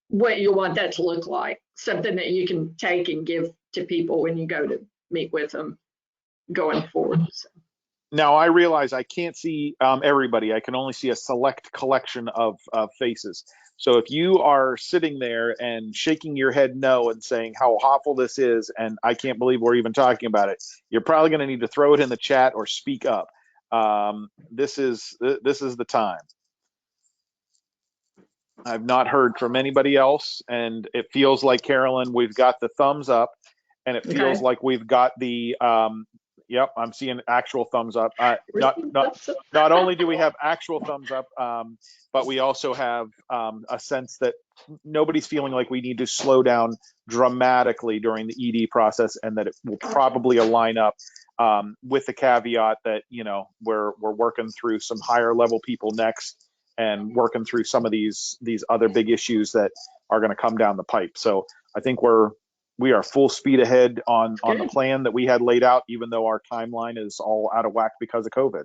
what you want that to look like, something that you can take and give to people when you go to meet with them going forward. So. Now, I realize I can't see everybody. I can only see a select collection of faces. So if you are sitting there and shaking your head no and saying how awful this is, and I can't believe we're even talking about it, you're probably going to need to throw it in the chat or speak up. This is the time. I've not heard from anybody else, and it feels like, Carolyn, we've got the thumbs up, and it feels like we've got the yep, I'm seeing actual thumbs up. Not only do we have actual thumbs up, but we also have a sense that nobody's feeling like we need to slow down dramatically during the ED process, and that it will probably align up with the caveat that, you know, we're working through some higher level people next, and working through some of these other big issues that are going to come down the pipe. So I think we are full speed ahead on the plan that we had laid out, even though our timeline is all out of whack because of COVID.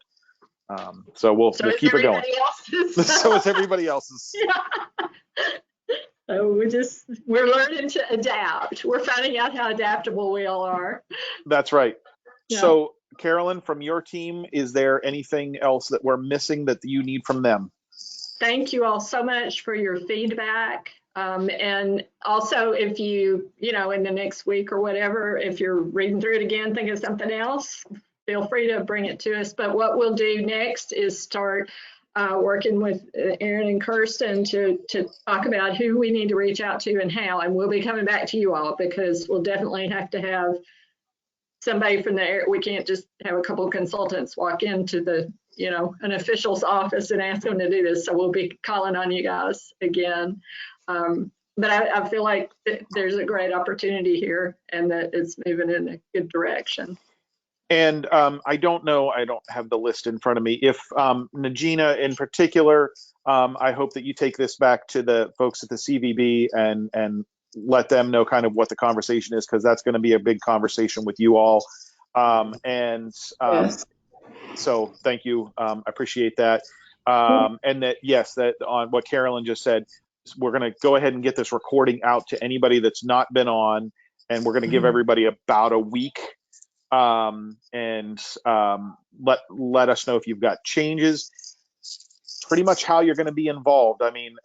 So we'll keep it going. So is everybody else's. Yeah. So we're learning to adapt. We're finding out how adaptable we all are. That's right. Yeah. So Carolyn, from your team, is there anything else that we're missing that you need from them? Thank you all so much for your feedback. And also, if you in the next week or whatever, if you're reading through it again, think of something else, feel free to bring it to us. But what we'll do next is start working with Aaron and Kirsten to talk about who we need to reach out to and how. And we'll be coming back to you all, because we'll definitely have to have somebody from there. We can't just have a couple of consultants walk into an official's office and ask them to do this. So we'll be calling on you guys again. But I feel like there's a great opportunity here, and that it's moving in a good direction. And I don't know, I don't have the list in front of me. If Najina in particular, I hope that you take this back to the folks at the CVB and let them know kind of what the conversation is, because that's going to be a big conversation with you all. So thank you. I appreciate that. And that, yes, that on what Carolyn just said, we're going to go ahead and get this recording out to anybody that's not been on, and we're going to give everybody about a week. Let us know if you've got changes, pretty much how you're going to be involved. I mean,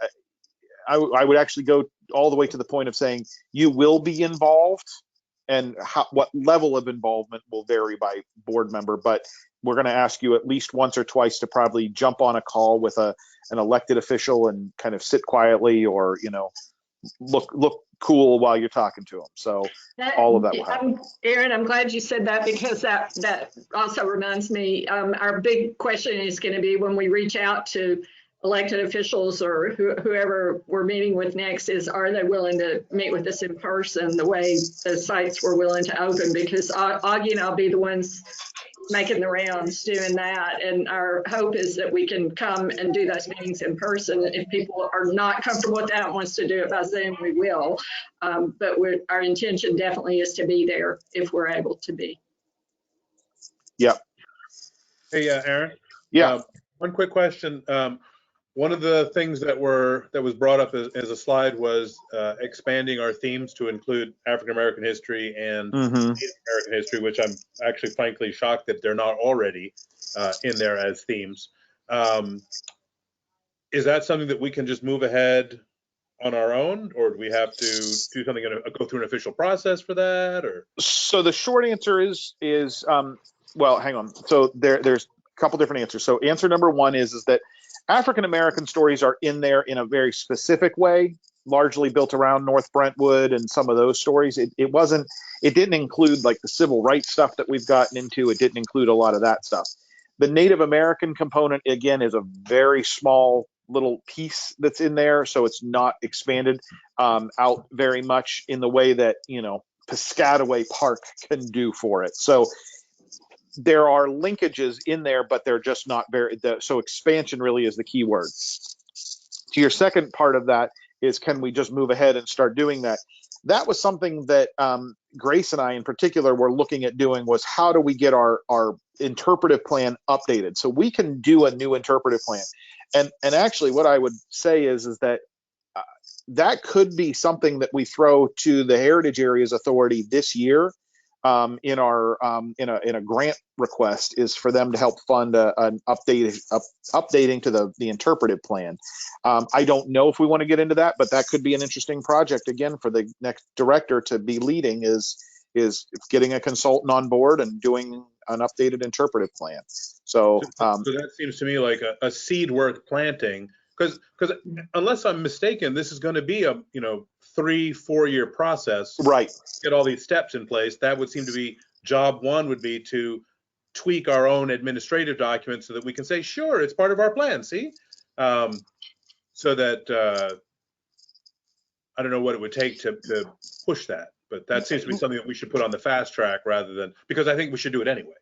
I would actually go all the way to the point of saying you will be involved, and what level of involvement will vary by board member, but we're going to ask you at least once or twice to probably jump on a call with an elected official and kind of sit quietly, or look cool while you're talking to them. So all of that will happen. Aaron, I'm glad you said that, because that also reminds me, our big question is going to be when we reach out to elected officials or whoever we're meeting with next, is are they willing to meet with us in person the way the sites were willing to open? Because Augie and I'll be the ones making the rounds doing that, and our hope is that we can come and do those meetings in person. If people are not comfortable with that and wants to do it by Zoom, we will, but our intention definitely is to be there if we're able to be. Yep. Hey, Aaron. Yeah. One quick question. One of the things that was brought up as a slide was expanding our themes to include African American history and Mm-hmm. Native American history, which I'm actually frankly shocked that they're not already in there as themes. Is that something that we can just move ahead on our own, or do we have to do something, go through an official process for that? Or So the short answer is well, hang on. So there's a couple different answers. So answer number one is that African American stories are in there in a very specific way, largely built around North Brentwood and some of those stories. It didn't include like the civil rights stuff that we've gotten into. It didn't include a lot of that stuff. The Native American component, again, is a very small little piece that's in there, so it's not expanded out very much in the way that, Piscataway Park can do for it. So there are linkages in there, but they're just not so expansion really is the key word. To your second part of that is, can we just move ahead and start doing that? That was something that Grace and I in particular were looking at doing, was how do we get our interpretive plan updated so we can do a new interpretive plan. And actually what I would say is that that could be something that we throw to the Heritage Areas Authority this year in a grant request, is for them to help fund an updating to the interpretive plan. I don't know if we want to get into that, but that could be an interesting project again for the next director to be leading, is getting a consultant on board and doing an updated interpretive plan. So that seems to me like a seed worth planting, because unless I'm mistaken, this is going to be a 3-4 year process. Right. Get all these steps in place. That would seem to be job one, would be to tweak our own administrative documents so that we can say, sure, it's part of our plan. See, so that I don't know what it would take to push that, but that seems to be something that we should put on the fast track rather than, because I think we should do it anyway.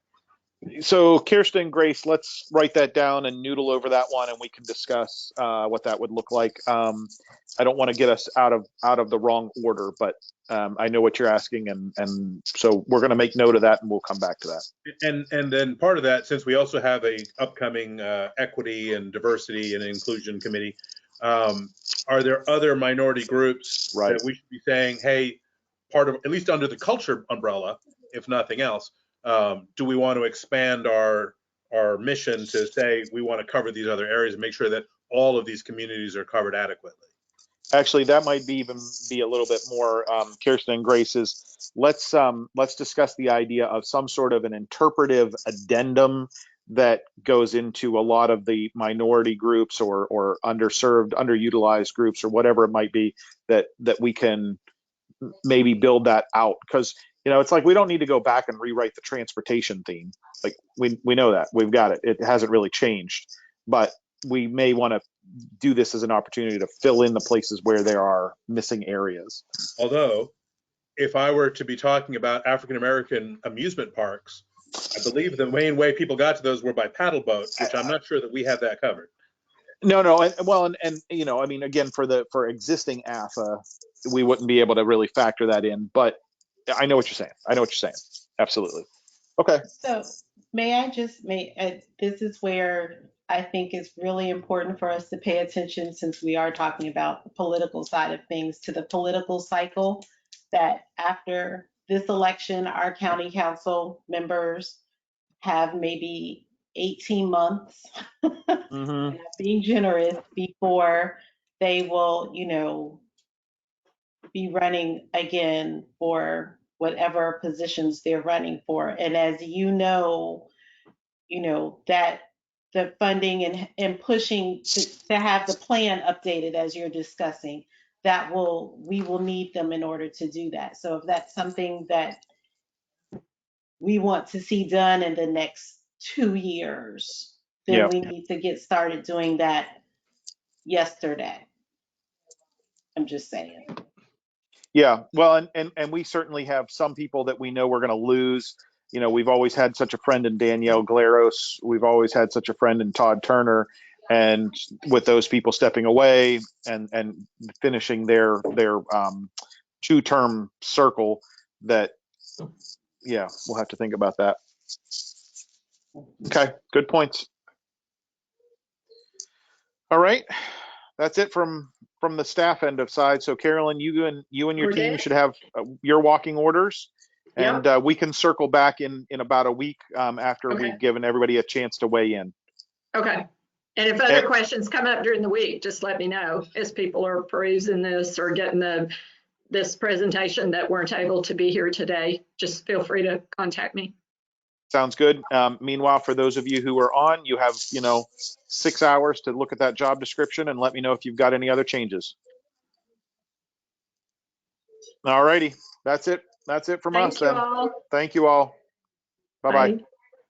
So Kirsten, Grace, let's write that down and noodle over that one, and we can discuss what that would look like. I don't want to get us out of the wrong order, but I know what you're asking, and so we're going to make note of that, and we'll come back to that. And then part of that, since we also have a upcoming equity and diversity and inclusion committee, are there other minority groups that we should be saying, hey, part of, at least under the culture umbrella, if nothing else, do we want to expand our mission to say we want to cover these other areas and make sure that all of these communities are covered adequately? Actually, that might even be a little bit more, Kirsten and Grace, is let's discuss the idea of some sort of an interpretive addendum that goes into a lot of the minority groups or underserved, underutilized groups, or whatever it might be, that we can maybe build that out. Because it's like we don't need to go back and rewrite the transportation theme. Like we know that we've got it. It hasn't really changed, but we may want to do this as an opportunity to fill in the places where there are missing areas. Although, if I were to be talking about African American amusement parks, I believe the main way people got to those were by paddle boats, which I'm not sure that we have that covered. No, I mean, again, for existing ATHA, we wouldn't be able to really factor that in, but I know what you're saying. Absolutely. Okay. So this is where I think it's really important for us to pay attention, since we are talking about the political side of things, to the political cycle, that after this election, our county council members have maybe 18 months, Mm-hmm. being generous, before they will, be running again for whatever positions they're running for. And as that the funding and pushing to have the plan updated, as you're discussing, we will need them in order to do that. So if that's something that we want to see done in the next 2 years, then we need to get started doing that yesterday. I'm just saying. Yeah, well, and we certainly have some people that we know we're going to lose. We've always had such a friend in Danielle Glaros. We've always had such a friend in Todd Turner. And with those people stepping away and finishing their 2-term circle, that, yeah, we'll have to think about that. Okay, good points. All right, that's it from the staff end of side. So Carolyn, you and your We're team good? should have your walking orders, Yep. and we can circle back in about a week after Okay. we've given everybody a chance to weigh in. Okay. And if other questions come up during the week, just let me know as people are perusing this or getting this presentation that weren't able to be here today. Just feel free to contact me. Sounds good. Meanwhile, for those of you who are on, you have 6 hours to look at that job description and let me know if you've got any other changes. All righty, that's it. That's it from us Thank you then. all. Thank you all. Bye-bye. Bye.